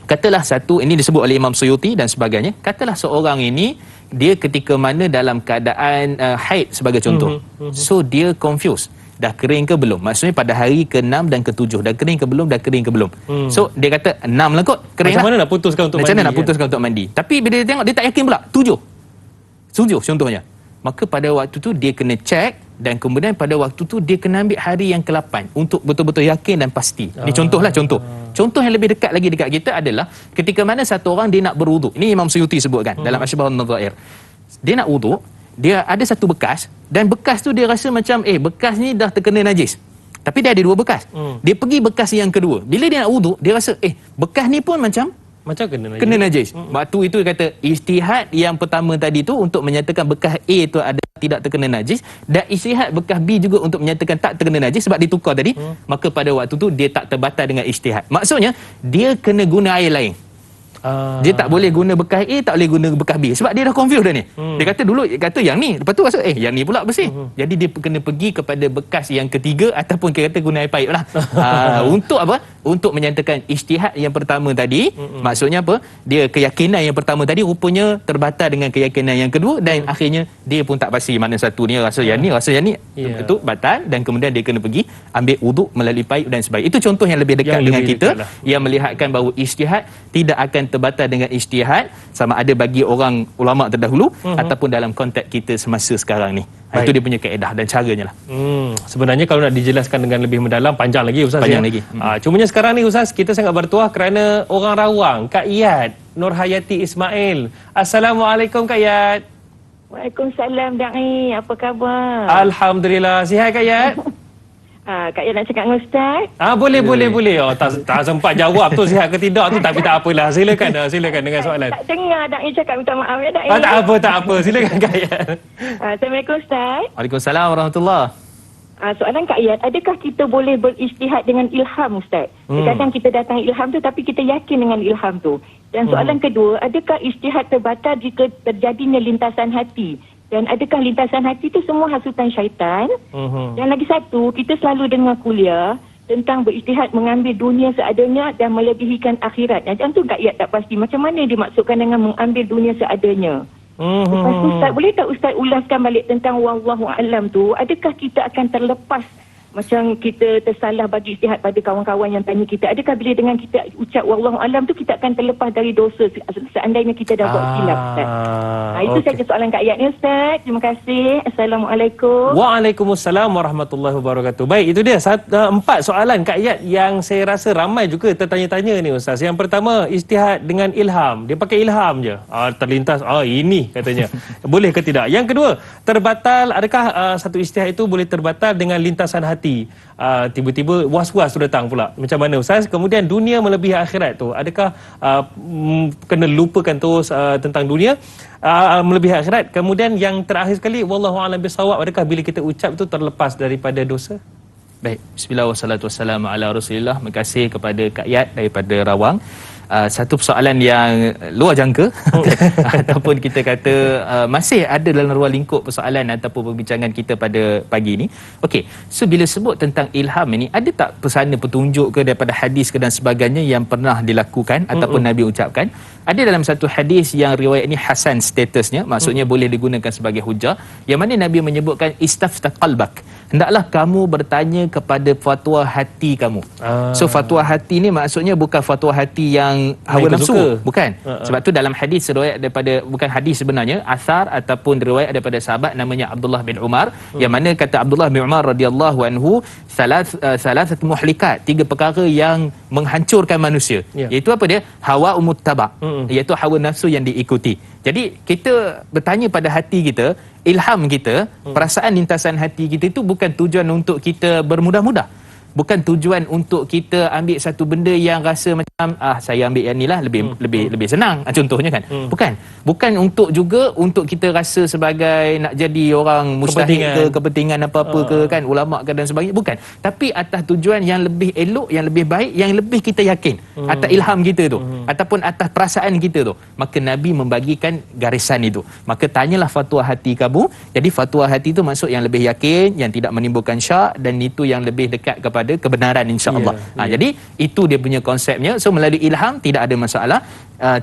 katalah satu, ini disebut oleh Imam Suyuti dan sebagainya, katalah seorang ini dia ketika mana dalam keadaan haid sebagai contoh. So dia confused, dah kering ke belum? Maksudnya pada hari ke-6 dan ke-7 dah kering ke belum, dah kering ke belum. So dia kata 6 lah kot, kering. Macam mana nak putuskan untuk mandi? Macam mana nak putuskan untuk mandi? Tapi bila dia tengok dia tak yakin pula, 7 contohnya. Maka pada waktu tu dia kena check, dan kemudian pada waktu tu dia kena ambil hari yang ke-8 untuk betul-betul yakin dan pasti. Ini contohlah contoh. Contoh yang lebih dekat lagi dekat kita adalah ketika mana satu orang dia nak berwuduk. Ini Imam Suyuti sebutkan dalam Asybahun Nadhair. Dia nak wuduk, dia ada satu bekas, dan bekas tu dia rasa macam bekas ni dah terkena najis. Tapi dia ada dua bekas. Dia pergi bekas yang kedua. Bila dia nak wuduk, dia rasa bekas ni pun macam kena najis. Waktu itu dia kata ijtihad yang pertama tadi tu untuk menyatakan bekas A tu ada tidak terkena najis, dan ijtihad bekas B juga untuk menyatakan tak terkena najis sebab ditukar tadi, maka pada waktu tu dia tak terbatal dengan ijtihad. Maksudnya dia kena guna air lain. Dia tak boleh guna bekas A, tak boleh guna bekas B sebab dia dah confused dah ni. Dia kata dulu kata yang ni, lepas tu rasa yang ni pula bersih. Jadi dia kena pergi kepada bekas yang ketiga ataupun kita kata guna air paip lah. Untuk apa? Untuk menyatakan ijtihad yang pertama tadi. Maksudnya apa? Dia keyakinan yang pertama tadi rupanya terbatal dengan keyakinan yang kedua, dan akhirnya dia pun tak pasti mana satu ni rasa yang ni, rasa yang ni. Itu batal, dan kemudian dia kena pergi ambil wuduk melalui paip dan sebagainya. Itu contoh yang lebih dekat dengan kita yang melihatkan bahawa ijtihad tidak akan terbatal dengan ijtihad sama ada bagi orang ulama terdahulu ataupun dalam konteks kita semasa sekarang ni. Itu dia punya kaedah dan caranya lah. Sebenarnya kalau nak dijelaskan dengan lebih mendalam panjang lagi Ustaz. Panjang lagi. Cumanya sekarang ni Ustaz, kita sangat bertuah kerana orang Rawang, Kak Iyad Nurhayati Ismail. Assalamualaikum Kak Iyad. Waalaikumsalam Da'i, apa khabar? Alhamdulillah, sihat Kak Iyad? Kak Iyad nak cakap dengan Ustaz? Boleh. Tak sempat jawab tu sihat ke tidak tu, tapi tak apalah. Silakan dengan soalan. Tak dengar Da'i cakap, minta maaf ya Da'i. Tak apa. Silakan Kak Iyad. Assalamualaikum Ustaz. Waalaikumsalam warahmatullahi. Soalan Kak Iyad, adakah kita boleh berijtihad dengan ilham Ustaz? Kadang kita datang ilham tu tapi kita yakin dengan ilham tu. Dan soalan kedua, adakah ijtihad terbatal jika terjadinya lintasan hati? Dan adakah lintasan hati itu semua hasutan syaitan? Dan lagi satu, kita selalu dengar kuliah tentang berijtihad mengambil dunia seadanya dan melebihikan akhirat. Yang tu Kak Iyad tak pasti macam mana dimaksudkan dengan mengambil dunia seadanya. Lepas tu Ustaz, boleh tak Ustaz ulaskan balik tentang wallahu alam tu? Adakah kita akan terlepas macam kita tersalah bagi ijtihad pada kawan-kawan yang tanya kita, adakah bila dengan kita ucap wallahu alam tu kita akan terlepas dari dosa seandainya kita dah buat silap Ustaz? Itu saja soalan Kak Iyad ni Ustaz. Terima kasih. Assalamualaikum. Waalaikumsalam warahmatullahi wabarakatuh. Baik, itu dia 4 soalan Kak Iyad yang saya rasa ramai juga tertanya-tanya ni Ustaz. Yang pertama, ijtihad dengan ilham. Dia pakai ilham je. Terlintas ini katanya. Boleh ke tidak? Yang kedua, terbatal, adakah satu ijtihad itu boleh terbatal dengan lintasan hati? Tiba-tiba was-was tu datang pula. Macam mana Ustaz? Kemudian dunia melebihi akhirat tu, adakah kena lupakan terus tentang dunia melebihi akhirat? Kemudian yang terakhir sekali, wallahu a'lam bissawab, adakah bila kita ucap tu terlepas daripada dosa? Baik, bismillah wassalatu wassalamu ala Rasulillah. Terima kasih kepada Kak Iyad daripada Rawang. Satu persoalan yang luar jangka ataupun kita kata masih ada dalam ruang lingkup persoalan ataupun perbincangan kita pada pagi ini. Okey, so bila sebut tentang ilham ini, ada tak pesana petunjuk ke daripada hadis ke dan sebagainya yang pernah dilakukan ataupun Nabi ucapkan? Ada dalam satu hadis yang riwayat ini hasan statusnya, maksudnya boleh digunakan sebagai hujah, yang mana Nabi menyebutkan istaftah qalbak, hendaklah kamu bertanya kepada fatwa hati kamu. So fatwa hati ni maksudnya bukan fatwa hati yang hawa nafsu, bukan. Sebab tu dalam hadis riwayat daripada, bukan hadis sebenarnya, asar ataupun riwayat daripada sahabat namanya Abdullah bin Umar, yang mana kata Abdullah bin Umar radhiyallahu anhu, salasat muhlikat, 3 perkara yang menghancurkan manusia, iaitu apa dia? Hawa muttaba, iaitu hawa nafsu yang diikuti. Jadi kita bertanya pada hati kita, ilham kita, perasaan lintasan hati kita itu bukan tujuan untuk kita bermudah-mudah, bukan tujuan untuk kita ambil satu benda yang rasa macam saya ambil yang ni lah lebih senang contohnya kan. Bukan untuk juga untuk kita rasa sebagai nak jadi orang mustahik ke kepentingan apa-apa ke kan, ulama ke dan sebagainya, bukan. Tapi atas tujuan yang lebih elok, yang lebih baik, yang lebih kita yakin atas ilham kita tu ataupun atas perasaan kita tu, maka Nabi membagikan garisan itu. Maka tanyalah fatwa hati kamu. Jadi fatwa hati tu maksud yang lebih yakin, yang tidak menimbulkan syak, dan itu yang lebih dekat kepada kebenaran insya-Allah. Jadi itu dia punya konsepnya. So melalui ilham tidak ada masalah,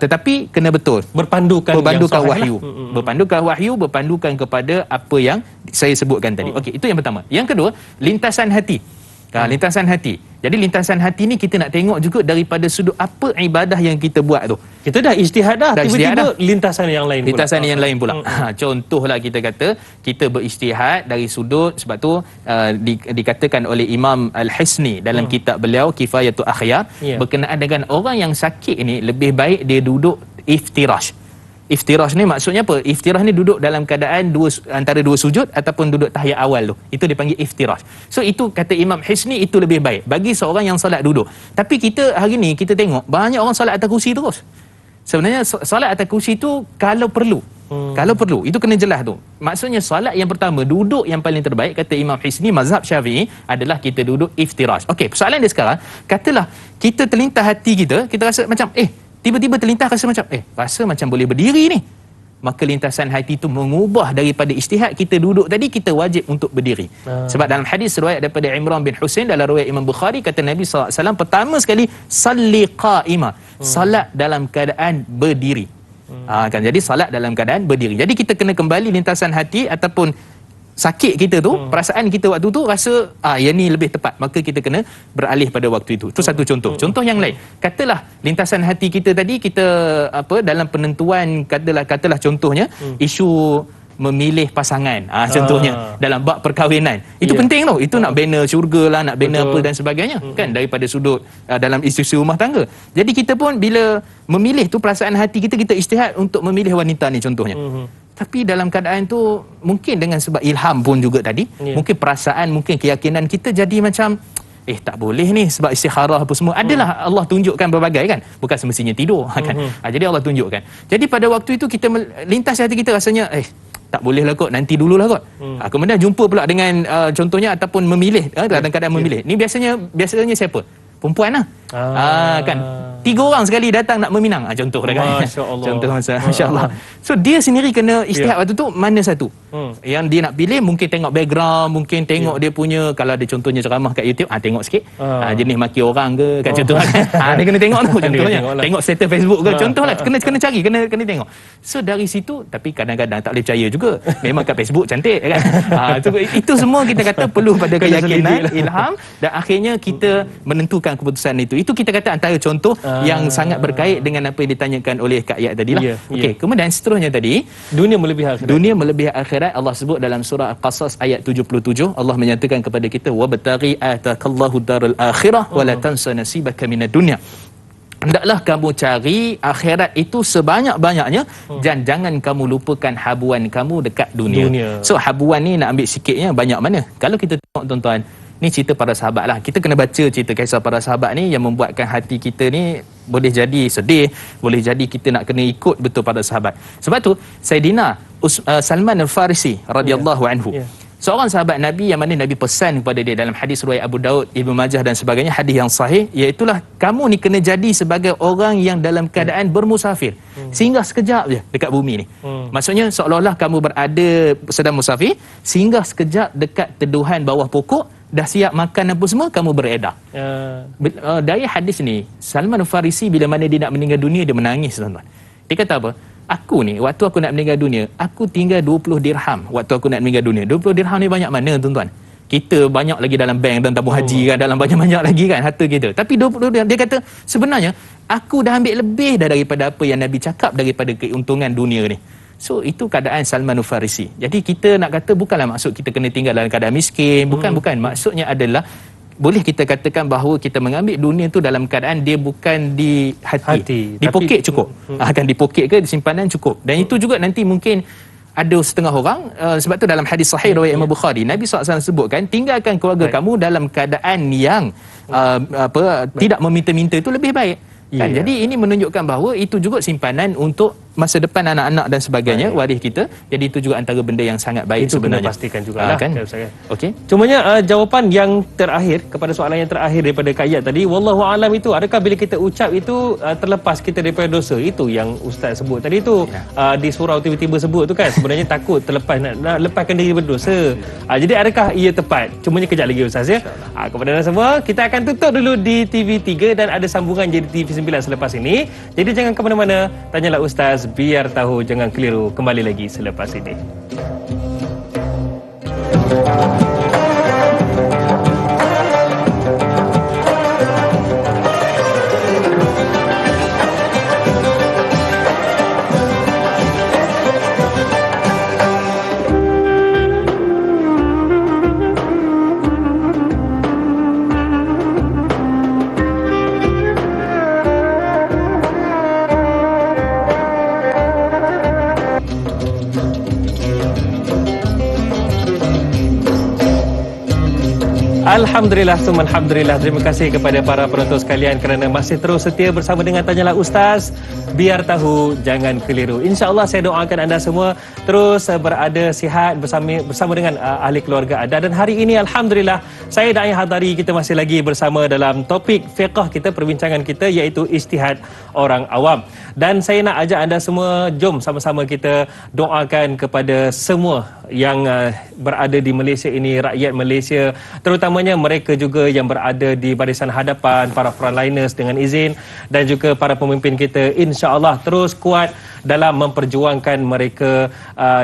tetapi kena betul berpandukan wahyu. Berpandukan wahyu, berpandukan kepada apa yang saya sebutkan tadi. Okey, itu yang pertama. Yang kedua, lintasan hati. Lintasan hati. Jadi lintasan hati ni kita nak tengok juga daripada sudut apa ibadah yang kita buat tu. Kita dah ijtihad dah, tiba-tiba lintasan yang lain pula. Contohlah kita kata kita berijtihad dari sudut, sebab tu dikatakan oleh Imam Al-Hisni dalam kitab beliau Kifayatul Akhyar, berkenaan dengan orang yang sakit ni lebih baik dia duduk iftirash. Iftirash ni maksudnya apa? Iftirash ni duduk dalam keadaan antara dua sujud ataupun duduk tahiyat awal tu. Itu dipanggil iftirash. So itu kata Imam Hisni itu lebih baik bagi seorang yang solat duduk. Tapi kita hari ni kita tengok banyak orang solat atas kursi terus. Sebenarnya solat atas kursi tu kalau perlu. Kalau perlu, itu kena jelas tu. Maksudnya solat yang pertama, duduk yang paling terbaik kata Imam Hisni mazhab Syafi'i adalah kita duduk iftirash. Okey, persoalan dia sekarang, katalah kita terlintas hati kita rasa macam tiba-tiba terlintas rasa macam boleh berdiri ni. Maka lintasan hati itu mengubah daripada ijtihad kita duduk tadi, kita wajib untuk berdiri. Sebab dalam hadis riwayat daripada Imran bin Husain dalam riwayat Imam Bukhari, kata Nabi SAW pertama sekali salli qa'ima, salat dalam keadaan berdiri. Jadi salat dalam keadaan berdiri. Jadi kita kena kembali lintasan hati ataupun sakit kita tu, perasaan kita waktu tu rasa yang ni lebih tepat, maka kita kena beralih pada waktu itu. Itu satu contoh. Contoh yang lain, katalah lintasan hati kita tadi, kita dalam penentuan, katalah contohnya isu memilih pasangan, contohnya dalam bab perkahwinan, itu penting tau. Itu nak bina syurga lah, nak bina apa dan sebagainya, kan, daripada sudut dalam isu-isu rumah tangga. Jadi kita pun bila memilih tu, perasaan hati kita ijtihad untuk memilih wanita ni contohnya. Tapi dalam keadaan tu mungkin dengan sebab ilham pun juga tadi, mungkin perasaan, mungkin keyakinan kita jadi macam tak boleh ni sebab istikharah apa semua. Adalah Allah tunjukkan berbagai, kan, bukan semestinya tidur, kan. Jadi Allah tunjukkan. Jadi pada waktu itu kita lintas hati kita rasanya tak boleh lah kot, nanti dululah kot. Kemudian jumpa pula dengan contohnya ataupun memilih, dalam keadaan memilih. Ni biasanya siapa? Perempuan lah. Kan 3 orang sekali datang nak meminang, contoh dah, kan. Contoh masya-Allah. So dia sendiri kena ijtihad waktu tu, mana satu yang dia nak pilih. Mungkin tengok background, mungkin tengok dia punya, kalau ada contohnya ceramah kat YouTube, tengok sikit jenis maki orang ke, kan, contoh dia kena tengok tu contohnya. Tengok status Facebook ke, contohlah, kena cari, kena tengok. So dari situ, tapi kadang-kadang tak boleh percaya juga, memang kat Facebook cantik, kan. Itu semua kita kata perlu pada keyakinan, ilham, dan akhirnya kita menentukan keputusan itu. Itu kita kata antara contoh yang sangat berkait dengan apa yang ditanyakan oleh Kak Yat tadi lah. Okey, kemudian seterusnya tadi, dunia melebihi akhirat. Allah sebut dalam surah Al-Qasas ayat 77, Allah menyatakan kepada kita, wabtaghi atakallahu daral akhirah wala tansa nasibaka minad dunya. Hendaklah kamu cari akhirat itu sebanyak-banyaknya, dan jangan kamu lupakan habuan kamu dekat dunia. So habuan ni nak ambil sikitnya, banyak mana? Kalau kita tengok tuan-tuan, ni cerita para sahabat lah. Kita kena baca cerita kisah para sahabat ni yang membuatkan hati kita ni boleh jadi sedih, boleh jadi kita nak kena ikut betul para sahabat. Sebab tu Sayyidina Salman Al-Farisi radhiyallahu anhu, seorang sahabat Nabi yang mana Nabi pesan kepada dia dalam hadis riwayat Abu Daud, Ibnu Majah dan sebagainya, hadis yang sahih, iaitulah kamu ni kena jadi sebagai orang yang dalam keadaan bermusafir, singgah sekejap je dekat bumi ni. Maksudnya seolah-olah kamu berada sedang musafir, singgah sekejap dekat teduhan bawah pokok, dah siap makan apa semua, kamu beredar. Dari hadis ni, Salman Al-Farisi bila mana dia nak meninggal dunia, dia menangis, tuan-tuan. Dia kata apa? Aku ni, waktu aku nak meninggal dunia, aku tinggal 20 dirham waktu aku nak meninggal dunia. 20 dirham ni banyak mana, tuan-tuan? Kita banyak lagi dalam bank dan tabung haji, kan, dalam banyak-banyak lagi, kan, harta kita. Tapi 20 dirham, dia kata sebenarnya aku dah ambil lebih daripada apa yang Nabi cakap daripada keuntungan dunia ni. So itu keadaan Salman Al-Farisi. Jadi kita nak kata bukanlah maksud kita kena tinggal dalam keadaan miskin, bukan. Maksudnya adalah boleh kita katakan bahawa kita mengambil dunia tu dalam keadaan dia bukan di hati. Di poket cukup. Akan di poket ke di simpanan cukup. Dan itu juga nanti mungkin ada setengah orang, sebab tu dalam hadis sahih riwayat Imam Bukhari, Nabi SAW sebutkan, tinggalkan keluarga kamu dalam keadaan yang tidak meminta-minta, itu lebih baik. Kan? Jadi ini menunjukkan bahawa itu juga simpanan untuk masa depan anak-anak dan sebagainya, waris kita. Jadi itu juga antara benda yang sangat baik itu sebenarnya. Itu kena pastikan jugalah, kan? Okey. Cumanya jawapan yang terakhir kepada soalan yang terakhir daripada Kak Yat tadi, wallahu alam, itu adakah bila kita ucap itu terlepas kita daripada dosa? Itu yang Ustaz sebut tadi tu, di surau tiba-tiba sebut tu, kan, sebenarnya takut terlepas, nak lepaskan diri berdosa. Jadi adakah ia tepat? Cumanya kejap lagi Ustaz, ya. Kepada anda semua, kita akan tutup dulu di TV3 dan ada sambungan jadi TV9 selepas ini. Jadi jangan ke mana-mana, tanyalah Ustaz, biar tahu, jangan keliru. Kembali lagi selepas ini. Alhamdulillah, alhamdulillah. Terima kasih kepada para penonton sekalian kerana masih terus setia bersama dengan Tanyalah Ustaz. Biar tahu, jangan keliru. InsyaAllah saya doakan anda semua terus berada sihat bersama dengan ahli keluarga anda. Dan hari ini alhamdulillah saya Da'i Hadari, kita masih lagi bersama dalam topik fiqh kita, perbincangan kita, iaitu ijtihad orang awam. Dan saya nak ajak anda semua, jom sama-sama kita doakan kepada semua yang berada di Malaysia ini, rakyat Malaysia, terutamanya mereka juga yang berada di barisan hadapan, para frontliners dengan izin, dan juga para pemimpin kita, insya-Allah terus kuat dalam memperjuangkan mereka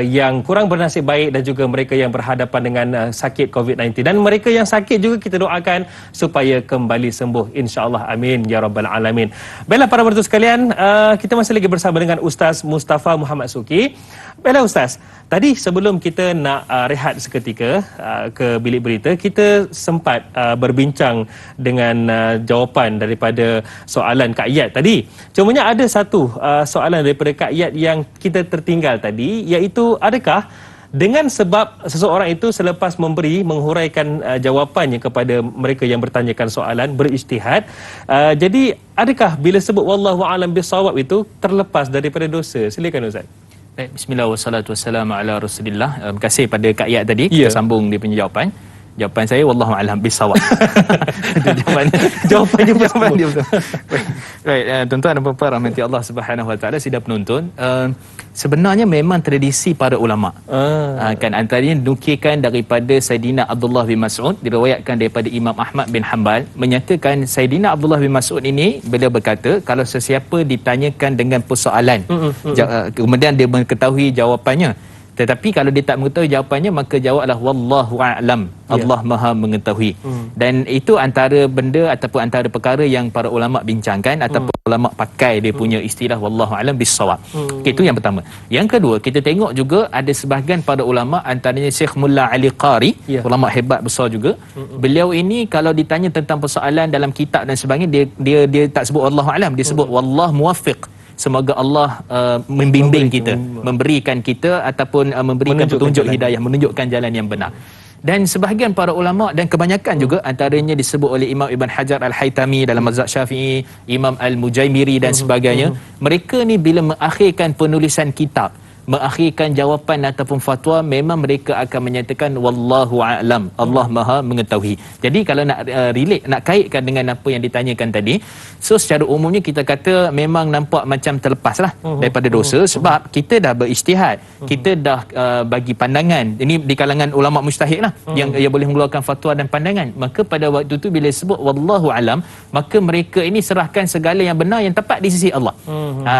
yang kurang bernasib baik dan juga mereka yang berhadapan dengan sakit COVID-19. Dan mereka yang sakit juga kita doakan supaya kembali sembuh, insya-Allah. Amin ya rabbal alamin. Baiklah para penonton sekalian, kita masih lagi bersama dengan Ustaz Mustafa Muhammad Suki. Baiklah Ustaz, tadi sebelum kita nak rehat seketika ke bilik berita, kita sempat berbincang dengan jawapan daripada soalan Kak Iyad tadi. Cumanya ada satu soalan daripada Kak Iyad yang kita tertinggal tadi, iaitu adakah dengan sebab seseorang itu selepas menghuraikan jawapannya kepada mereka yang bertanyakan soalan, berijtihad, jadi adakah bila sebut wallahu a'lam bissawab itu terlepas daripada dosa? Silakan Ustaz. Baik, bismillah wassalatu wassalamu ala rasulillah. Terima kasih pada Kak Iyad tadi. Kita sambung dia punya jawapan. Jawapan saya wallahu a'lam bissawab. Jawapannya betul. Baik, tuan-tuan dan puan-puan rahmati Allah Subhanahu wa taala, sidang penonton, sebenarnya memang tradisi para ulama. Kan antaranya dinukilkan daripada Saidina Abdullah bin Mas'ud, diriwayatkan daripada Imam Ahmad bin Hanbal, menyatakan Saidina Abdullah bin Mas'ud ini beliau berkata, kalau sesiapa ditanyakan dengan persoalan, kemudian dia mengetahui jawapannya, tetapi kalau dia tak mengetahui jawapannya, maka jawablah wallahu a'lam, Allah Maha mengetahui. Dan itu antara benda ataupun antara perkara yang para ulama bincangkan ataupun ulama pakai dia punya istilah wallahu a'lam bissawab. Itu yang pertama. Yang kedua, kita tengok juga ada sebahagian para ulama, antaranya Syekh Mullah Ali Qari, ulama hebat besar juga. Beliau ini kalau ditanya tentang persoalan dalam kitab dan sebagainya, dia tak sebut wallahu a'lam, dia sebut wallahu muwaffiq. Semoga Allah membimbing kita, memberikan kita ataupun memberikan petunjuk hidayah, menunjukkan jalan yang benar. Dan sebahagian para ulama dan kebanyakan juga, antaranya disebut oleh Imam Ibn Hajar Al-Haytami dalam mazhab Syafi'i, Imam Al-Mujaimiri dan sebagainya, mereka ni bila mengakhirkan penulisan kitab, mengakhirkan jawapan ataupun fatwa, memang mereka akan menyatakan wallahu a'lam, Allah Maha mengetahui. Jadi kalau nak relate, nak kaitkan dengan apa yang ditanyakan tadi, so secara umumnya kita kata memang nampak macam terlepaslah daripada dosa, sebab kita dah berijtihad, kita dah bagi pandangan. Ini di kalangan ulama mujtahid lah, yang boleh mengeluarkan fatwa dan pandangan. Maka pada waktu itu bila sebut wallahu a'lam, maka mereka ini serahkan segala yang benar yang tepat di sisi Allah.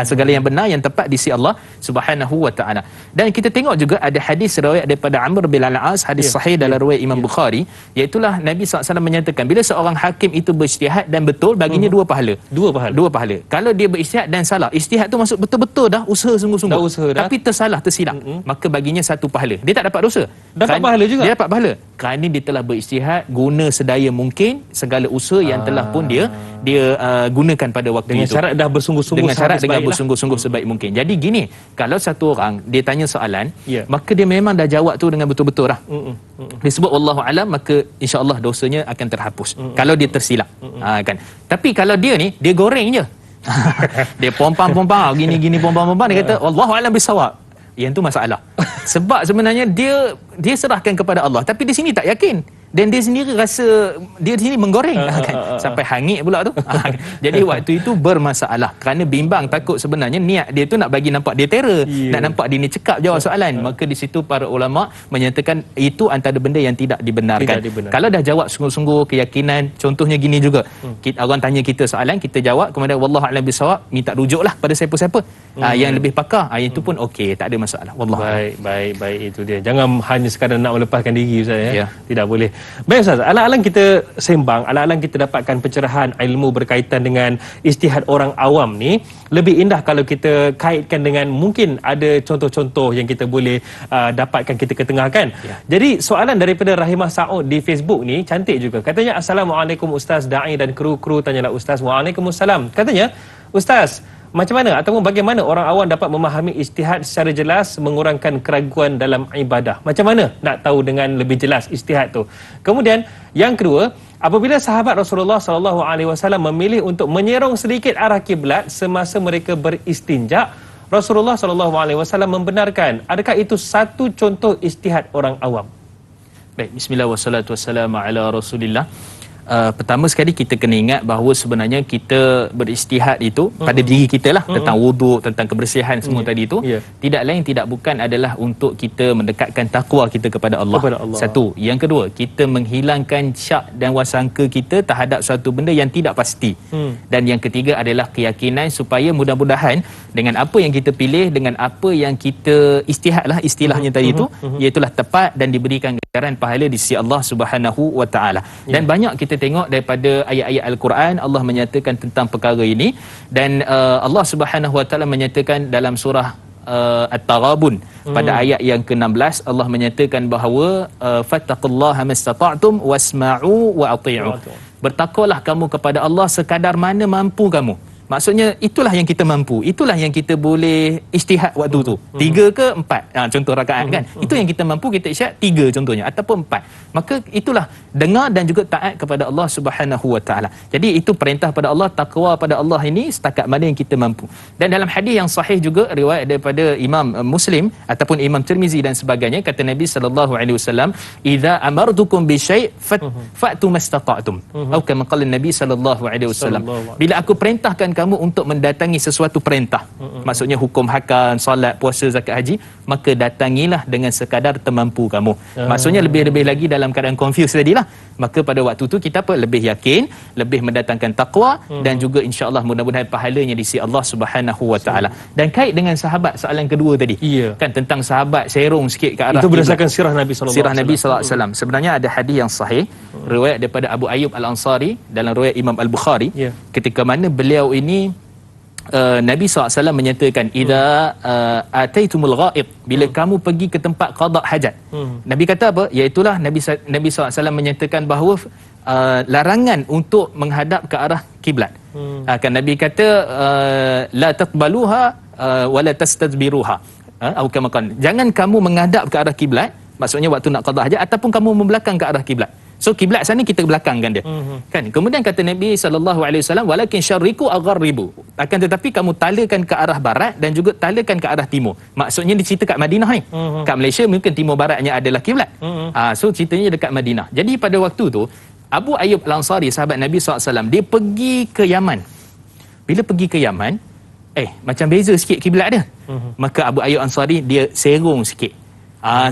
Segala yang benar yang tepat di sisi Allah Subhanahu wa ta'ala. Dan kita tengok juga ada hadis riwayat daripada Amr bin Al-As, hadis sahih dalam riwayat Imam Bukhari, iaitulah Nabi SAW menyatakan, bila seorang hakim itu berijtihad dan betul, baginya dua pahala. Dua pahala. Kalau dia berijtihad dan salah, ijtihad tu maksud betul-betul dah usaha sungguh-sungguh, tapi tersalah, tersilap, maka baginya satu pahala. Dia tak dapat dosa. Dapat pahala juga. Dia dapat pahala kerana dia telah berijtihad, guna sedaya mungkin segala usaha yang telah pun dia gunakan pada waktu dengan itu. Syarat dah bersungguh-sungguh, dengan syarat dengan bersungguh-sungguh sebaik mungkin. Jadi gini, kalau satu orang dia tanya soalan, maka dia memang dah jawab tu dengan betul-betul lah. Disebut wallahu alam, maka insya-Allah dosanya akan terhapus. Kalau dia tersilap. Kan. Tapi kalau dia ni, dia goreng je. Dia pompang-pompang, gini-gini pompang-pompang, dia kata wallahu alam bisawab. Yang tu masalah. Sebab sebenarnya dia serahkan kepada Allah, tapi di sini tak yakin. Dan dia sendiri rasa dia di sini menggoreng kan? Sampai hangit pula tu. Jadi waktu itu bermasalah kerana bimbang, takut sebenarnya niat dia tu nak bagi nampak dia terror, nak nampak dia ni cekap jawab soalan. Maka di situ para ulama menyatakan itu antara benda yang tidak dibenarkan. Kalau dah jawab sungguh-sungguh, keyakinan, contohnya gini juga, orang tanya kita soalan, kita jawab, kemudian wallahu a'lam bissawab, minta rujuklah pada siapa-siapa yang lebih pakar, itu pun okey, tak ada masalah. Wallahu baik, itu dia. Jangan hanya sekadar nak melepaskan diri Ustaz ya. Tidak boleh. Baik Ustaz, alang-alang kita sembang, alang-alang kita dapatkan pencerahan ilmu berkaitan dengan ijtihad orang awam ni, lebih indah kalau kita kaitkan dengan mungkin ada contoh-contoh yang kita boleh dapatkan, kita ketengahkan. Jadi soalan daripada Rahimah Saud di Facebook ni cantik juga. Katanya, Assalamualaikum Ustaz Da'i dan kru Tanyalah Ustaz. Waalaikumsalam. Katanya, Ustaz, Macam mana ataupun bagaimana orang awam dapat memahami ijtihad secara jelas, mengurangkan keraguan dalam ibadah? Macam mana nak tahu dengan lebih jelas ijtihad tu? Kemudian yang kedua, apabila sahabat Rasulullah SAW memilih untuk menyerong sedikit arah kiblat semasa mereka beristinja, Rasulullah SAW membenarkan. Adakah itu satu contoh ijtihad orang awam? Baik, bismillah wassalatu wassalamu ala Rasulillah. Pertama sekali kita kena ingat bahawa sebenarnya kita beristihad itu pada diri kita lah, tentang wuduk, tentang kebersihan semua tadi itu, tidak lain tidak bukan adalah untuk kita mendekatkan takwa kita kepada Allah. Satu. Yang kedua, kita menghilangkan syak dan wasangka kita terhadap suatu benda yang tidak pasti. Dan yang ketiga adalah keyakinan supaya mudah-mudahan dengan apa yang kita pilih, dengan apa yang kita istihad lah istilahnya tadi itu, iaitulah tepat dan diberikan ganjaran pahala di sisi Allah Subhanahu wa taala. Dan banyak kita tengok daripada ayat-ayat Al-Quran Allah menyatakan tentang perkara ini, dan Allah Subhanahu wa taala menyatakan dalam surah At-Taghabun pada ayat yang ke-16, Allah menyatakan bahawa fattaqullaha mastata'tum wasma'u wa ati'u. Bertakwalah kamu kepada Allah sekadar mana mampu kamu. Maksudnya itulah yang kita mampu, itulah yang kita boleh ijtihad waktu tu. 3 ke 4, contoh rakaat kan. Itu yang kita mampu, kita ijtihad 3 contohnya ataupun 4. Maka itulah dengar dan juga taat kepada Allah Subhanahu wa taala. Jadi itu perintah pada Allah, takwa pada Allah ini setakat mana yang kita mampu. Dan dalam hadis yang sahih juga riwayat daripada Imam Muslim ataupun Imam Tirmizi dan sebagainya, kata Nabi sallallahu alaihi wasallam, "Idza amartukum bi syai' fa'tu mastata'tum." Atau kama qala Nabi sallallahu alaihi wasallam, bila aku perintahkan kamu untuk mendatangi sesuatu perintah, maksudnya hukum hakam, solat, puasa, zakat, haji, maka datangilah dengan sekadar termampu kamu. Maksudnya lebih-lebih lagi dalam keadaan confused tadilah, maka pada waktu tu kita apa? Lebih yakin, lebih mendatangkan takwa, dan juga insya-Allah mudah-mudahan pahalanya di sisi Allah Subhanahu wa taala. Dan kait dengan sahabat soalan kedua tadi, kan tentang sahabat serong sikit ke arah itu berdasarkan sirah Nabi sallallahu sirah Nabi sallallahu alaihi wasallam. Sebenarnya ada hadis yang sahih riwayat daripada Abu Ayyub Al-Ansari dalam riwayat Imam Al-Bukhari, ketika mana beliau ini Nabi SAW menyatakan, idza ataitumul ghaib, bila kamu pergi ke tempat qada hajat. Nabi kata apa? Iaitulah Nabi SAW menyatakan bahawa larangan untuk menghadap ke arah kiblat. Kan Nabi kata la taqbaluha wa la tastadbiruha. Jangan kamu menghadap ke arah kiblat, maksudnya waktu nak qada hajat, ataupun kamu membelakang ke arah kiblat. So kiblat sana kita belakangkan dia. Kan? Kemudian kata Nabi sallallahu alaihi wasallam, walakin syarriku agharribu. Akan tetapi kamu talakan ke arah barat dan juga talakan ke arah timur. Maksudnya dia cerita kat Madinah ni. Kat Malaysia mungkin timur baratnya adalah kiblat. So ceritanya dekat Madinah. Jadi pada waktu tu Abu Ayyub Al-Ansari, sahabat Nabi SAW, dia pergi ke Yaman. Bila pergi ke Yaman, macam beza sikit kiblat dia. Maka Abu Ayyub Al-Ansari dia serong sikit.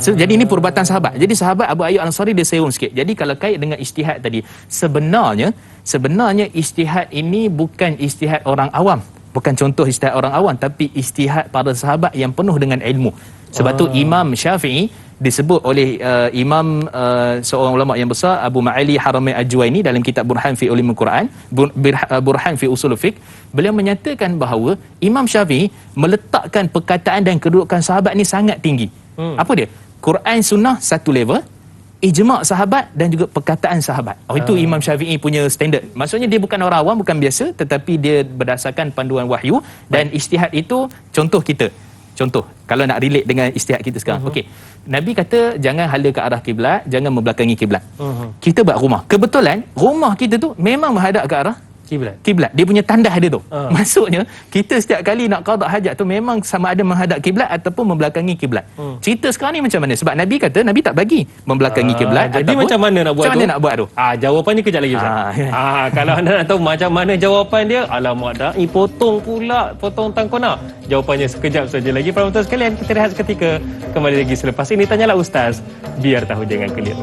So, jadi ini perubatan sahabat. Jadi sahabat Abu Ayyub Al-Ansari dia serong sikit. Jadi kalau kait dengan ijtihad tadi, sebenarnya ijtihad ini bukan ijtihad orang awam. Bukan contoh ijtihad orang awam, tapi ijtihad para sahabat yang penuh dengan ilmu. Sebab tu Imam Syafi'i disebut oleh Imam seorang ulama yang besar, Abu Ma'ali Haramain Al-Juwaini, dalam kitab Burhan fi Ulumul Quran, Burhan fi Usul Fiqh, beliau menyatakan bahawa Imam Syafi'i meletakkan perkataan dan kedudukan sahabat ni sangat tinggi. Apa dia? Quran Sunnah satu level, ijma' sahabat dan juga perkataan sahabat. Itu Imam Syafi'i punya standard. Maksudnya dia bukan orang awam, bukan biasa, tetapi dia berdasarkan panduan wahyu. Dan ijtihad itu contoh kita. Contoh, kalau nak relate dengan ijtihad kita sekarang. Okey. Nabi kata jangan hala ke arah kiblat, jangan membelakangi kiblat. Kita buat rumah. Kebetulan rumah kita tu memang menghadap ke arah kiblat. Dia punya tandas dia tu. Maksudnya kita setiap kali nak qada hajat tu memang sama ada menghadap kiblat ataupun membelakangi kiblat. Cerita sekarang ni macam mana? Sebab Nabi kata Nabi tak bagi membelakangi kiblat. Jadi macam mana nak buat tu? Macam mana nak buat tu? Jawapannya kejap lagi Ustaz. Kalau anda nak tahu macam mana jawapan dia, alamak dah, potong tangkona. Jawapannya sekejap saja lagi. Para penonton sekalian, kita rehat seketika, kembali lagi selepas ini. Tanyalah Ustaz, biar tahu jangan keliru.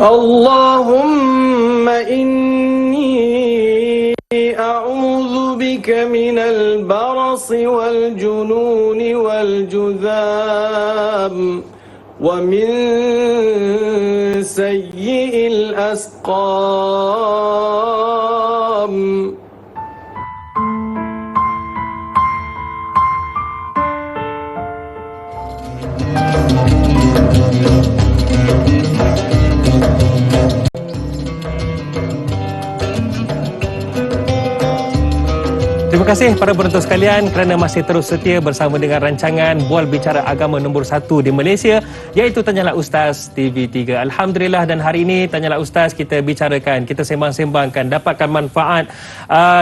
اللهم إني أعوذ بك من البرص والجنون والجذام ومن سيء الأسقام. kasih para penonton sekalian kerana masih terus setia bersama dengan rancangan Bual Bicara Agama nombor 1 di Malaysia, iaitu Tanyalah Ustaz TV3. Alhamdulillah, dan hari ini Tanyalah Ustaz kita bicarakan, kita sembang-sembangkan, dapatkan manfaat,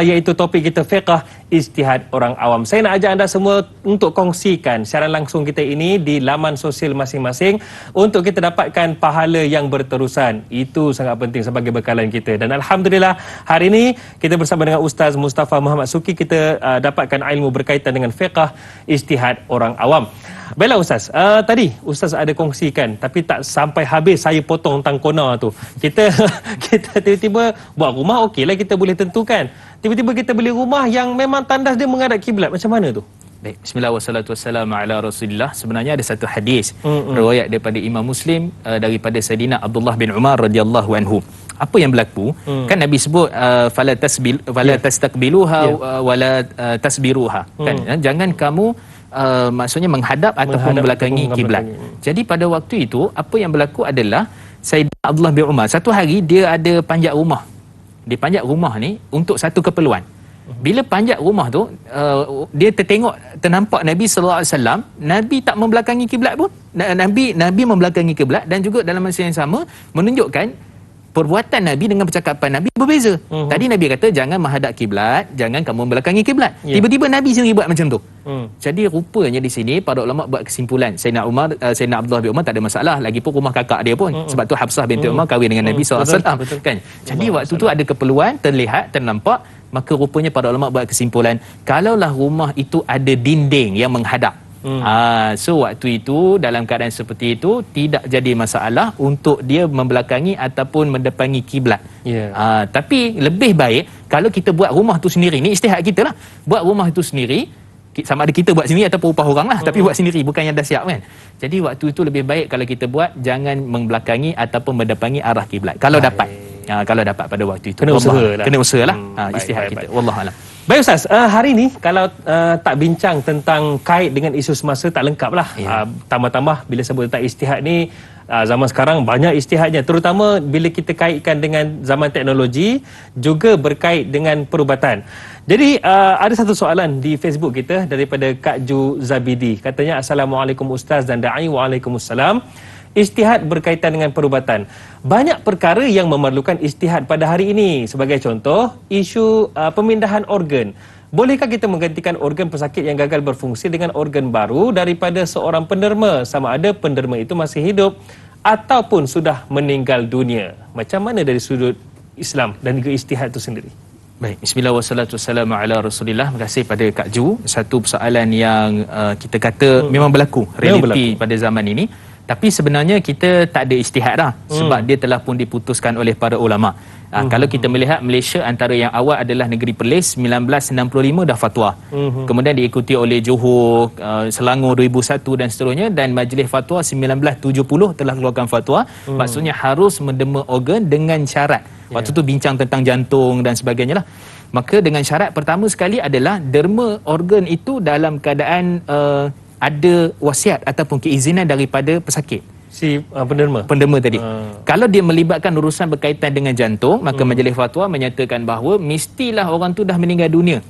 iaitu topik kita fiqh ijtihad orang awam. Saya nak ajak anda semua untuk kongsikan siaran langsung kita ini di laman sosial masing-masing untuk kita dapatkan pahala yang berterusan. Itu sangat penting sebagai bekalan kita. Dan Alhamdulillah, hari ini kita bersama dengan Ustaz Mustafa Muhammad Suki, kita dapatkan ilmu berkaitan dengan fiqh ijtihad orang awam. Baiklah Ustaz, tadi Ustaz ada kongsikan, tapi tak sampai habis saya potong tentang kona tu. Kita tiba-tiba buat rumah, okeylah kita boleh tentukan. Tiba-tiba kita beli rumah yang memang tandas dia menghadap kiblat. Macam mana tu? Baik, bismillah wassalatu wassalamu ala Rasulillah. Sebenarnya ada satu hadis riwayat daripada Imam Muslim daripada Sayyidina Abdullah bin Umar radhiyallahu anhu. Apa yang berlaku? Kan Nabi sebut fala tastakbiluha wala tasbiruha. Kan jangan kamu maksudnya menghadap ataupun membelakangi kiblat. Jadi pada waktu itu apa yang berlaku adalah Sayyidina Abdullah bin Umar satu hari dia ada panjat rumah. Dia panjat rumah ni untuk satu keperluan. Bila panjat rumah tu dia ternampak Nabi sallallahu alaihi wasallam, Nabi tak membelakangi kiblat pun. Nabi membelakangi kiblat, dan juga dalam masa yang sama menunjukkan perbuatan Nabi dengan percakapan Nabi berbeza. Tadi Nabi kata jangan menghadap kiblat, jangan kamu membelakangi kiblat. Tiba-tiba Nabi sendiri buat macam tu. Jadi rupanya di sini para ulama buat kesimpulan, Sayyidina Abdullah bin Umar tak ada masalah, lagipun rumah kakak dia pun. Sebab tu Hafsah binti Umar kahwin dengan Nabi sallallahu alaihi wasallam kan. Jadi waktu tu ada keperluan, terlihat, ternampak, maka rupanya para ulama buat kesimpulan, kalaulah rumah itu ada dinding yang menghadap, so waktu itu dalam keadaan seperti itu tidak jadi masalah untuk dia membelakangi ataupun mendepangi kiblat. Tapi lebih baik kalau kita buat rumah tu sendiri, ni ijtihad kita lah, buat rumah itu sendiri, sama ada kita buat sendiri ataupun upah orang lah, tapi buat sendiri, bukan yang dah siap kan. Jadi waktu itu lebih baik kalau kita buat jangan membelakangi ataupun mendepangi arah kiblat kalau dapat. Kalau dapat pada waktu itu kena usahalah. Ijtihad kita, wallahu alam. Baik Ustaz, hari ini kalau tak bincang tentang kait dengan isu semasa tak lengkap lah. Tambah-tambah bila sebut tentang ijtihad ni, zaman sekarang banyak ijtihadnya, terutama bila kita kaitkan dengan zaman teknologi, juga berkait dengan perubatan. Jadi ada satu soalan di Facebook kita daripada Kak Ju Zabidi. Katanya, Assalamualaikum Ustaz dan Da'i. Waalaikumsalam. Ijtihad berkaitan dengan perubatan. Banyak perkara yang memerlukan ijtihad pada hari ini. Sebagai contoh, isu pemindahan organ. Bolehkah kita menggantikan organ pesakit yang gagal berfungsi dengan organ baru daripada seorang penderma, sama ada penderma itu masih hidup ataupun sudah meninggal dunia? Macam mana dari sudut Islam dan juga ijtihad itu sendiri? Baik, bismillah wassalatu wassalamu ala Rasulillah. Terima kasih pada Kak Ju. Satu persoalan yang kita kata memang berlaku, realiti pada zaman ini. Tapi sebenarnya kita tak ada ijtihad dah, sebab dia telah pun diputuskan oleh para ulama. Kalau kita melihat Malaysia antara yang awal adalah negeri Perlis, 1965 dah fatwa. Kemudian diikuti oleh Johor, Selangor 2001 dan seterusnya, dan Majlis Fatwa 1970 telah keluarkan fatwa. Maksudnya harus menderma organ dengan syarat. Waktu tu bincang tentang jantung dan sebagainya lah. Maka dengan syarat pertama sekali adalah derma organ itu dalam keadaan ada wasiat ataupun keizinan daripada pesakit, si penderma tadi. Kalau dia melibatkan urusan berkaitan dengan jantung, maka Majlis Fatwa menyatakan bahawa mestilah orang tu dah meninggal dunia.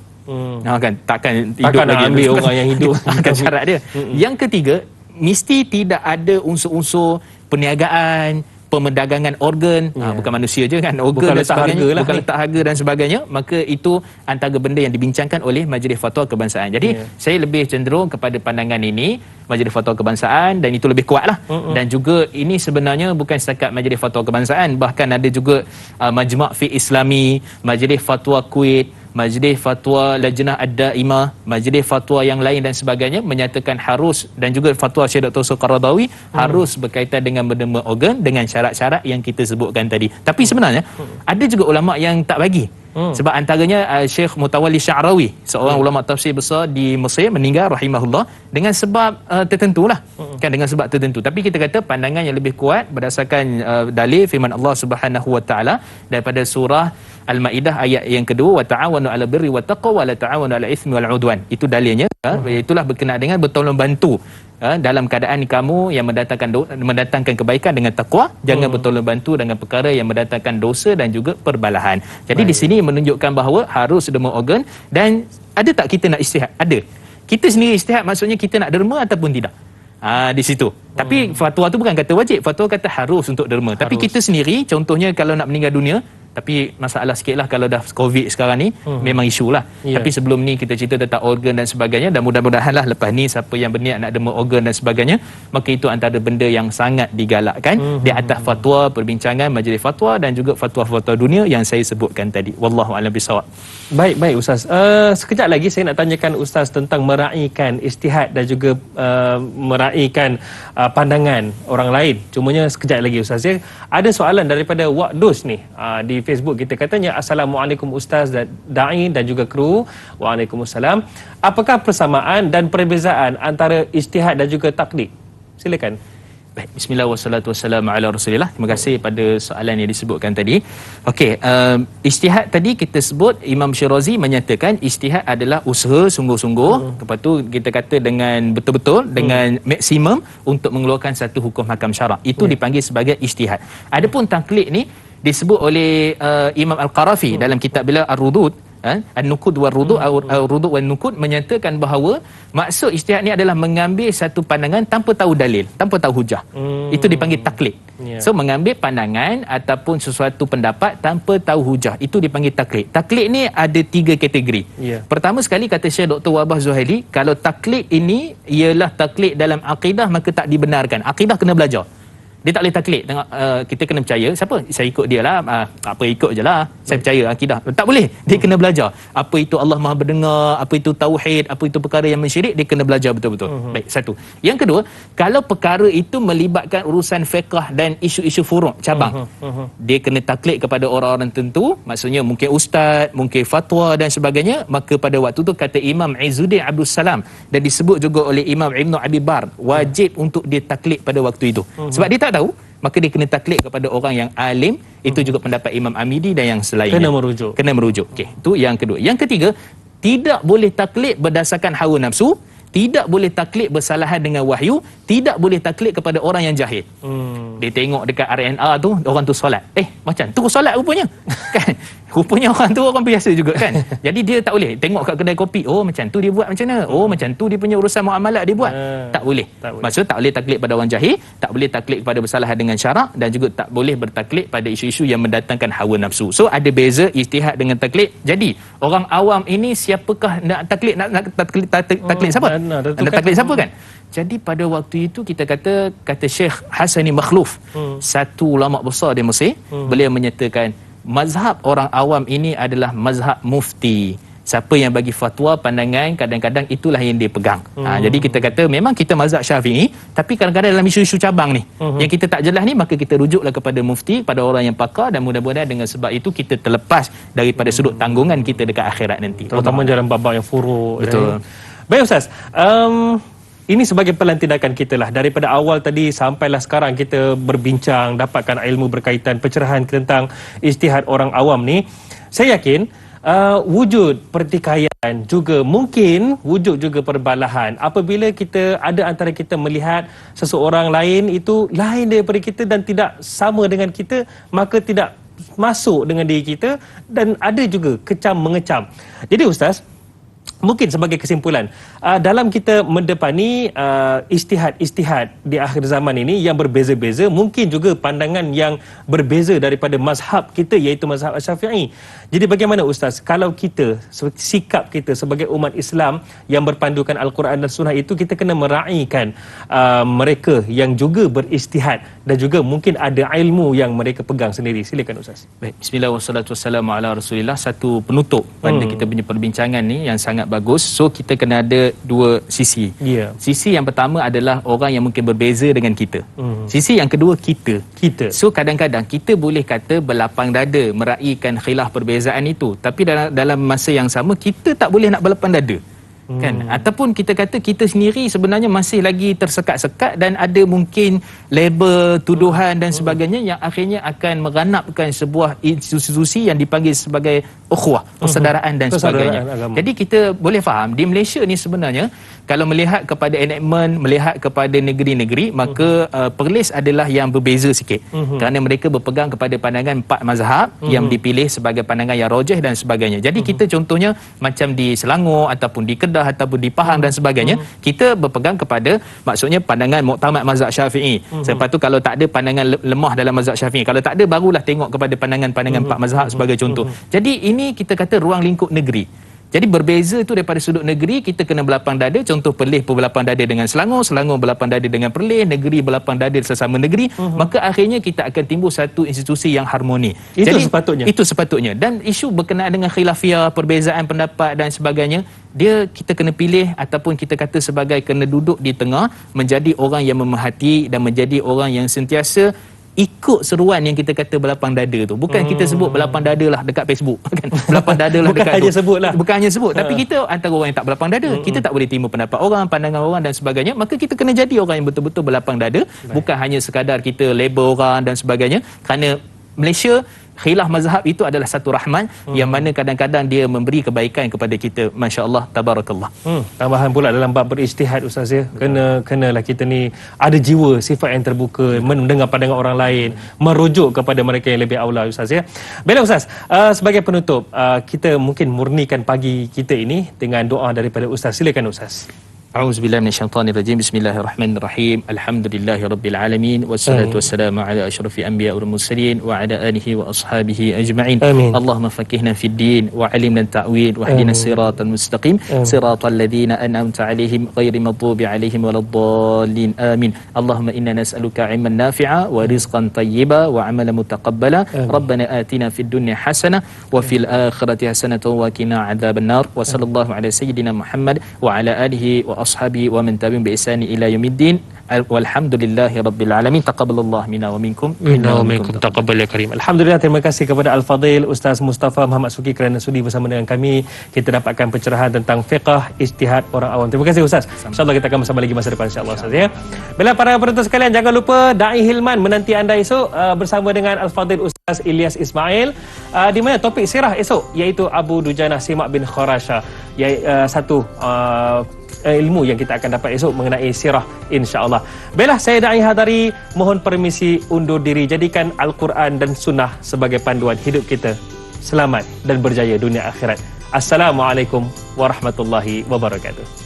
Kan takkan hidup lagi, ambil orang yang hidup. Akan syarat dia. Yang ketiga, mesti tidak ada unsur-unsur perniagaan, pemerdagangan organ, bukan manusia je kan, organ dan sebagainya, bukan letak harga dan sebagainya. Maka itu antara benda yang dibincangkan oleh Majlis Fatwa Kebangsaan. Jadi saya lebih cenderung kepada pandangan ini, Majlis Fatwa Kebangsaan, dan itu lebih kuat lah. Dan juga ini sebenarnya bukan setakat Majlis Fatwa Kebangsaan, bahkan ada juga Majma' Fiqh Islami, Majlis Fatwa Kuwait, Majlis Fatwa Lajnah Ad-Daimah, Majlis Fatwa yang lain dan sebagainya menyatakan harus, dan juga Fatwa Syekh Dr. Qaradawi harus berkaitan dengan menderma organ dengan syarat-syarat yang kita sebutkan tadi. Tapi sebenarnya ada juga ulama yang tak bagi. Sebab antaranya Syekh Mutawalli Sya'rawi, seorang ulama tafsir besar di Mesir, meninggal rahimahullah dengan sebab tertentulah. Kan, dengan sebab tertentu. Tapi kita kata pandangan yang lebih kuat berdasarkan dalil firman Allah Subhanahu wa taala daripada surah Al-Maidah ayat yang kedua, wa ta'awanu 'alal birri wat taqwa wa la ta'awanu 'alal itsmi wal 'udwan. Itu dalilnya, itulah berkenaan dengan bertolong bantu dalam keadaan kamu yang mendatangkan kebaikan dengan takwa, jangan bertolong bantu dengan perkara yang mendatangkan dosa dan juga perbalahan. Jadi di sini menunjukkan bahawa harus derma organ. Dan ada tak kita nak istihad? Ada. Kita sendiri istihad maksudnya kita nak derma ataupun tidak? Di situ. Tapi fatwa tu bukan kata wajib, fatwa kata harus untuk derma. Tapi kita sendiri contohnya kalau nak meninggal dunia, tapi masalah sikitlah kalau dah COVID sekarang ni, memang isu lah. Tapi sebelum ni kita cerita tentang organ dan sebagainya, dan mudah-mudahanlah lepas ni siapa yang berniat nak derma organ dan sebagainya, maka itu antara benda yang sangat digalakkan di atas fatwa perbincangan majlis fatwa dan juga fatwa-fatwa dunia yang saya sebutkan tadi. Wallahu a'lam bissawab. Baik Ustaz. Sekejap lagi saya nak tanyakan Ustaz tentang meraihkan ijtihad dan juga meraihkan pandangan orang lain. Cumanya sekejap lagi Ustaz ya. Ada soalan daripada Waqdus ni di Facebook kita, katanya Assalamualaikum Ustaz Da'i dan juga kru. Waalaikumsalam. Apakah persamaan dan perbezaan antara ijtihad dan juga taklid? Silakan. Baik, bismillah wassalatu wassalamu ala rasulillah. Terima kasih pada soalan yang disebutkan tadi. Okey, ijtihad tadi kita sebut Imam Syirazi menyatakan ijtihad adalah usaha sungguh-sungguh. Lepas tu kita kata dengan betul-betul, dengan maksimum untuk mengeluarkan satu hukum hakam syarak. Itu dipanggil sebagai ijtihad. Adapun taklid ni disebut oleh Imam Al-Qarafi dalam kitab beliau Ar-Rudud, An-Nukud wal-Rudud, Ar-Rudud wal-Nukud, menyatakan bahawa maksud ijtihad ni adalah mengambil satu pandangan tanpa tahu dalil, tanpa tahu hujah. Itu dipanggil taklid. So mengambil pandangan ataupun sesuatu pendapat tanpa tahu hujah, itu dipanggil taklid. Taklid ni ada 3 kategori. Pertama sekali kata Syekh Dr. Wabah Zuhaili, kalau taklid ini ialah taklid dalam akidah maka tak dibenarkan. Akidah kena belajar. Dia tak boleh taklid. Tengok, kita kena percaya siapa? Saya ikut dia lah. Apa ikut je lah. Saya percaya akidah. Tak boleh. Dia kena belajar. Apa itu Allah Maha Berdengar, apa itu tauhid, apa itu perkara yang mensyirik, dia kena belajar betul-betul. Baik, satu. Yang kedua, kalau perkara itu melibatkan urusan fiqh dan isu-isu furuk, cabang, dia kena taklid kepada orang-orang tertentu, maksudnya mungkin ustaz, mungkin fatwa dan sebagainya, maka pada waktu tu kata Imam Izzuddin Abdul Salam dan disebut juga oleh Imam Ibn Abi Bar, wajib untuk dia taklid pada waktu itu. Sebab dia tak tahu, maka dia kena taklid kepada orang yang alim. Itu juga pendapat Imam Amidi dan yang selainnya. Kena merujuk. Okey, itu yang kedua. Yang ketiga, tidak boleh taklid berdasarkan hawa nafsu, tidak boleh taklid bersalahan dengan wahyu, tidak boleh taklid kepada orang yang jahil. Dia tengok dekat RNR tu, orang tu solat. Macam tu solat rupanya. Kan? Rupanya orang tu orang biasa juga kan. Jadi dia tak boleh tengok kat kedai kopi, oh macam tu dia buat macam mana? Oh macam tu dia punya urusan muamalat dia buat. Tak boleh. Maksud tak boleh taklid pada orang jahil, tak boleh taklid kepada bersalahan dengan syarak, dan juga tak boleh bertaklid pada isu-isu yang mendatangkan hawa nafsu. So ada beza ijtihad dengan taklid. Jadi orang awam ini siapakah nak taklid, nak taklid siapa? Nak taklid siapa kan? Jadi pada waktu itu kita kata Syekh Hasani Makhluf, satu ulama besar di Mesir, beliau menyatakan mazhab orang awam ini adalah mazhab mufti. Siapa yang bagi fatwa, pandangan, kadang-kadang itulah yang dia pegang. Jadi kita kata memang kita mazhab Syafi'i, tapi kadang-kadang dalam isu-isu cabang ni yang kita tak jelas ni, maka kita rujuklah kepada mufti, pada orang yang pakar, dan mudah-mudahan dengan sebab itu kita terlepas daripada sudut tanggungan kita dekat akhirat nanti. Terutama dalam bab yang furuk. Betul. Baik Ustaz, ini sebagai pelan tindakan kita lah. Daripada awal tadi sampailah sekarang kita berbincang, dapatkan ilmu berkaitan pencerahan tentang ijtihad orang awam ni. Saya yakin wujud pertikaian juga, mungkin wujud juga perbalahan apabila kita ada antara kita melihat seseorang lain itu lain daripada kita dan tidak sama dengan kita, maka tidak masuk dengan diri kita, dan ada juga kecam mengecam. Jadi Ustaz, mungkin sebagai kesimpulan, dalam kita mendepani ijtihad di akhir zaman ini yang berbeza-beza, mungkin juga pandangan yang berbeza daripada mazhab kita, iaitu mazhab Syafi'i. Jadi bagaimana Ustaz, kalau kita, sikap kita sebagai umat Islam yang berpandukan Al-Quran dan Sunnah itu, kita kena meraihkan mereka yang juga berijtihad dan juga mungkin ada ilmu yang mereka pegang sendiri. Silakan Ustaz. Baik, bismillah wassalatu wassalamu ala rasulillah. Satu penutup pada kita punya perbincangan ni yang sangat bagus. So kita kena ada dua sisi. Sisi yang pertama adalah orang yang mungkin berbeza dengan kita. Sisi yang kedua kita. So kadang-kadang kita boleh kata berlapang dada meraihkan khilaf perbezaan itu, tapi dalam masa yang sama kita tak boleh nak berlapang dada. Kan? Ataupun kita kata kita sendiri sebenarnya masih lagi tersekat-sekat dan ada mungkin label, tuduhan dan sebagainya yang akhirnya akan meranapkan sebuah institusi yang dipanggil sebagai ukhuwah, persaudaraan dan sebagainya. Jadi kita boleh faham di Malaysia ni sebenarnya kalau melihat kepada enactment, melihat kepada negeri-negeri, maka Perlis adalah yang berbeza sikit. Kerana mereka berpegang kepada pandangan 4 mazhab yang dipilih sebagai pandangan yang rajih dan sebagainya. Jadi kita contohnya macam di Selangor ataupun di Kedah ataupun di Pahang dan sebagainya, kita berpegang kepada maksudnya pandangan muktamad mazhab Syafi'i. Lepas tu kalau tak ada pandangan lemah dalam mazhab Syafi'i, kalau tak ada barulah tengok kepada pandangan-pandangan 4 mazhab sebagai contoh. Jadi ini kita kata ruang lingkup negeri. Jadi berbeza tu daripada sudut negeri, kita kena berlapang dada. Contoh Perlis berlapang dada dengan Selangor, Selangor berlapang dada dengan Perlis, negeri berlapang dada sesama negeri, maka akhirnya kita akan timbul satu institusi yang harmoni. Itu jadi, sepatutnya. Itu sepatutnya. Dan isu berkenaan dengan khilafiyah, perbezaan pendapat dan sebagainya, kita kena pilih ataupun kita kata sebagai kena duduk di tengah, menjadi orang yang memerhati dan menjadi orang yang sentiasa ikut seruan yang kita kata berlapang dada tu. Bukan kita sebut berlapang dada lah dekat Facebook kan. Berlapang dada lah dekat hanya sebut lah. Bukan hanya sebut, tapi kita antara orang yang tak berlapang dada. Kita tak boleh terima pendapat orang, pandangan orang dan sebagainya. Maka kita kena jadi orang yang betul-betul berlapang dada. Bukan hanya sekadar kita label orang dan sebagainya. Kerana Malaysia, khilaf mazhab itu adalah satu rahmat yang mana kadang-kadang dia memberi kebaikan kepada kita. Masya-Allah, tabarakallah. Tambahan pula dalam bab berijtihad Ustaz ya. Kenalah kita ni ada jiwa sifat yang terbuka, mendengar pandangan orang lain, merujuk kepada mereka yang lebih aula Ustaz ya. Baiklah Ustaz, sebagai penutup, kita mungkin murnikan pagi kita ini dengan doa daripada Ustaz. Silakan Ustaz. A'udzubillahi minasyaitonirrajim. Bismillahirrahmanirrahim. Alhamdulillahirabbil alamin wassalatu wassalamu ala asyrafil anbiya'i wal mursalin wa ala alihi wa ashabihi ajma'in. Allahumma faqihna fid din wa 'allimna at-ta'wil wa hdina siratal mustaqim siratal ladzina an'amta 'alaihim ghairil maghdubi 'alaihim waladdallin. Amin. Allahumma inna nas'aluka 'ilman nafi'a wa rizqan thayyiba wa 'amalan mutaqabbala. Rabbana atina fid dunya hasanah wa fil akhirati hasanah wa qina 'adzabannar. Wa sallallahu ala sayyidina Muhammad wa ala alihi wa ashabi wa man tabi'ahum bi ihsani ila yaumiddin. Walhamdulillahi rabbil alamin. Taqabbalallahu minna wa minkum. Inna wa minkum taqabbal ya karim. Alhamdulillah, terima kasih kepada Al-Fadhil Ustaz Mustafa Muhammad Suki kerana sudi bersama dengan kami. Kita dapatkan pencerahan tentang fiqh ijtihad orang awam. Terima kasih Ustaz. Insya-Allah kita akan bersama lagi masa depan insya-Allah Ustaz ya. Bila para penonton sekalian, jangan lupa Dai Hilman menanti anda esok bersama dengan Al-Fadhil Ustaz Ilyas Ismail di mana topik sirah esok iaitu Abu Dujana Simak bin Khurasha. Satu ilmu yang kita akan dapat esok mengenai sirah insya-Allah. Baiklah, saya Dai Hadari mohon permisi undur diri. Jadikan Al-Quran dan Sunnah sebagai panduan hidup kita. Selamat dan berjaya dunia akhirat. Assalamualaikum warahmatullahi wabarakatuh.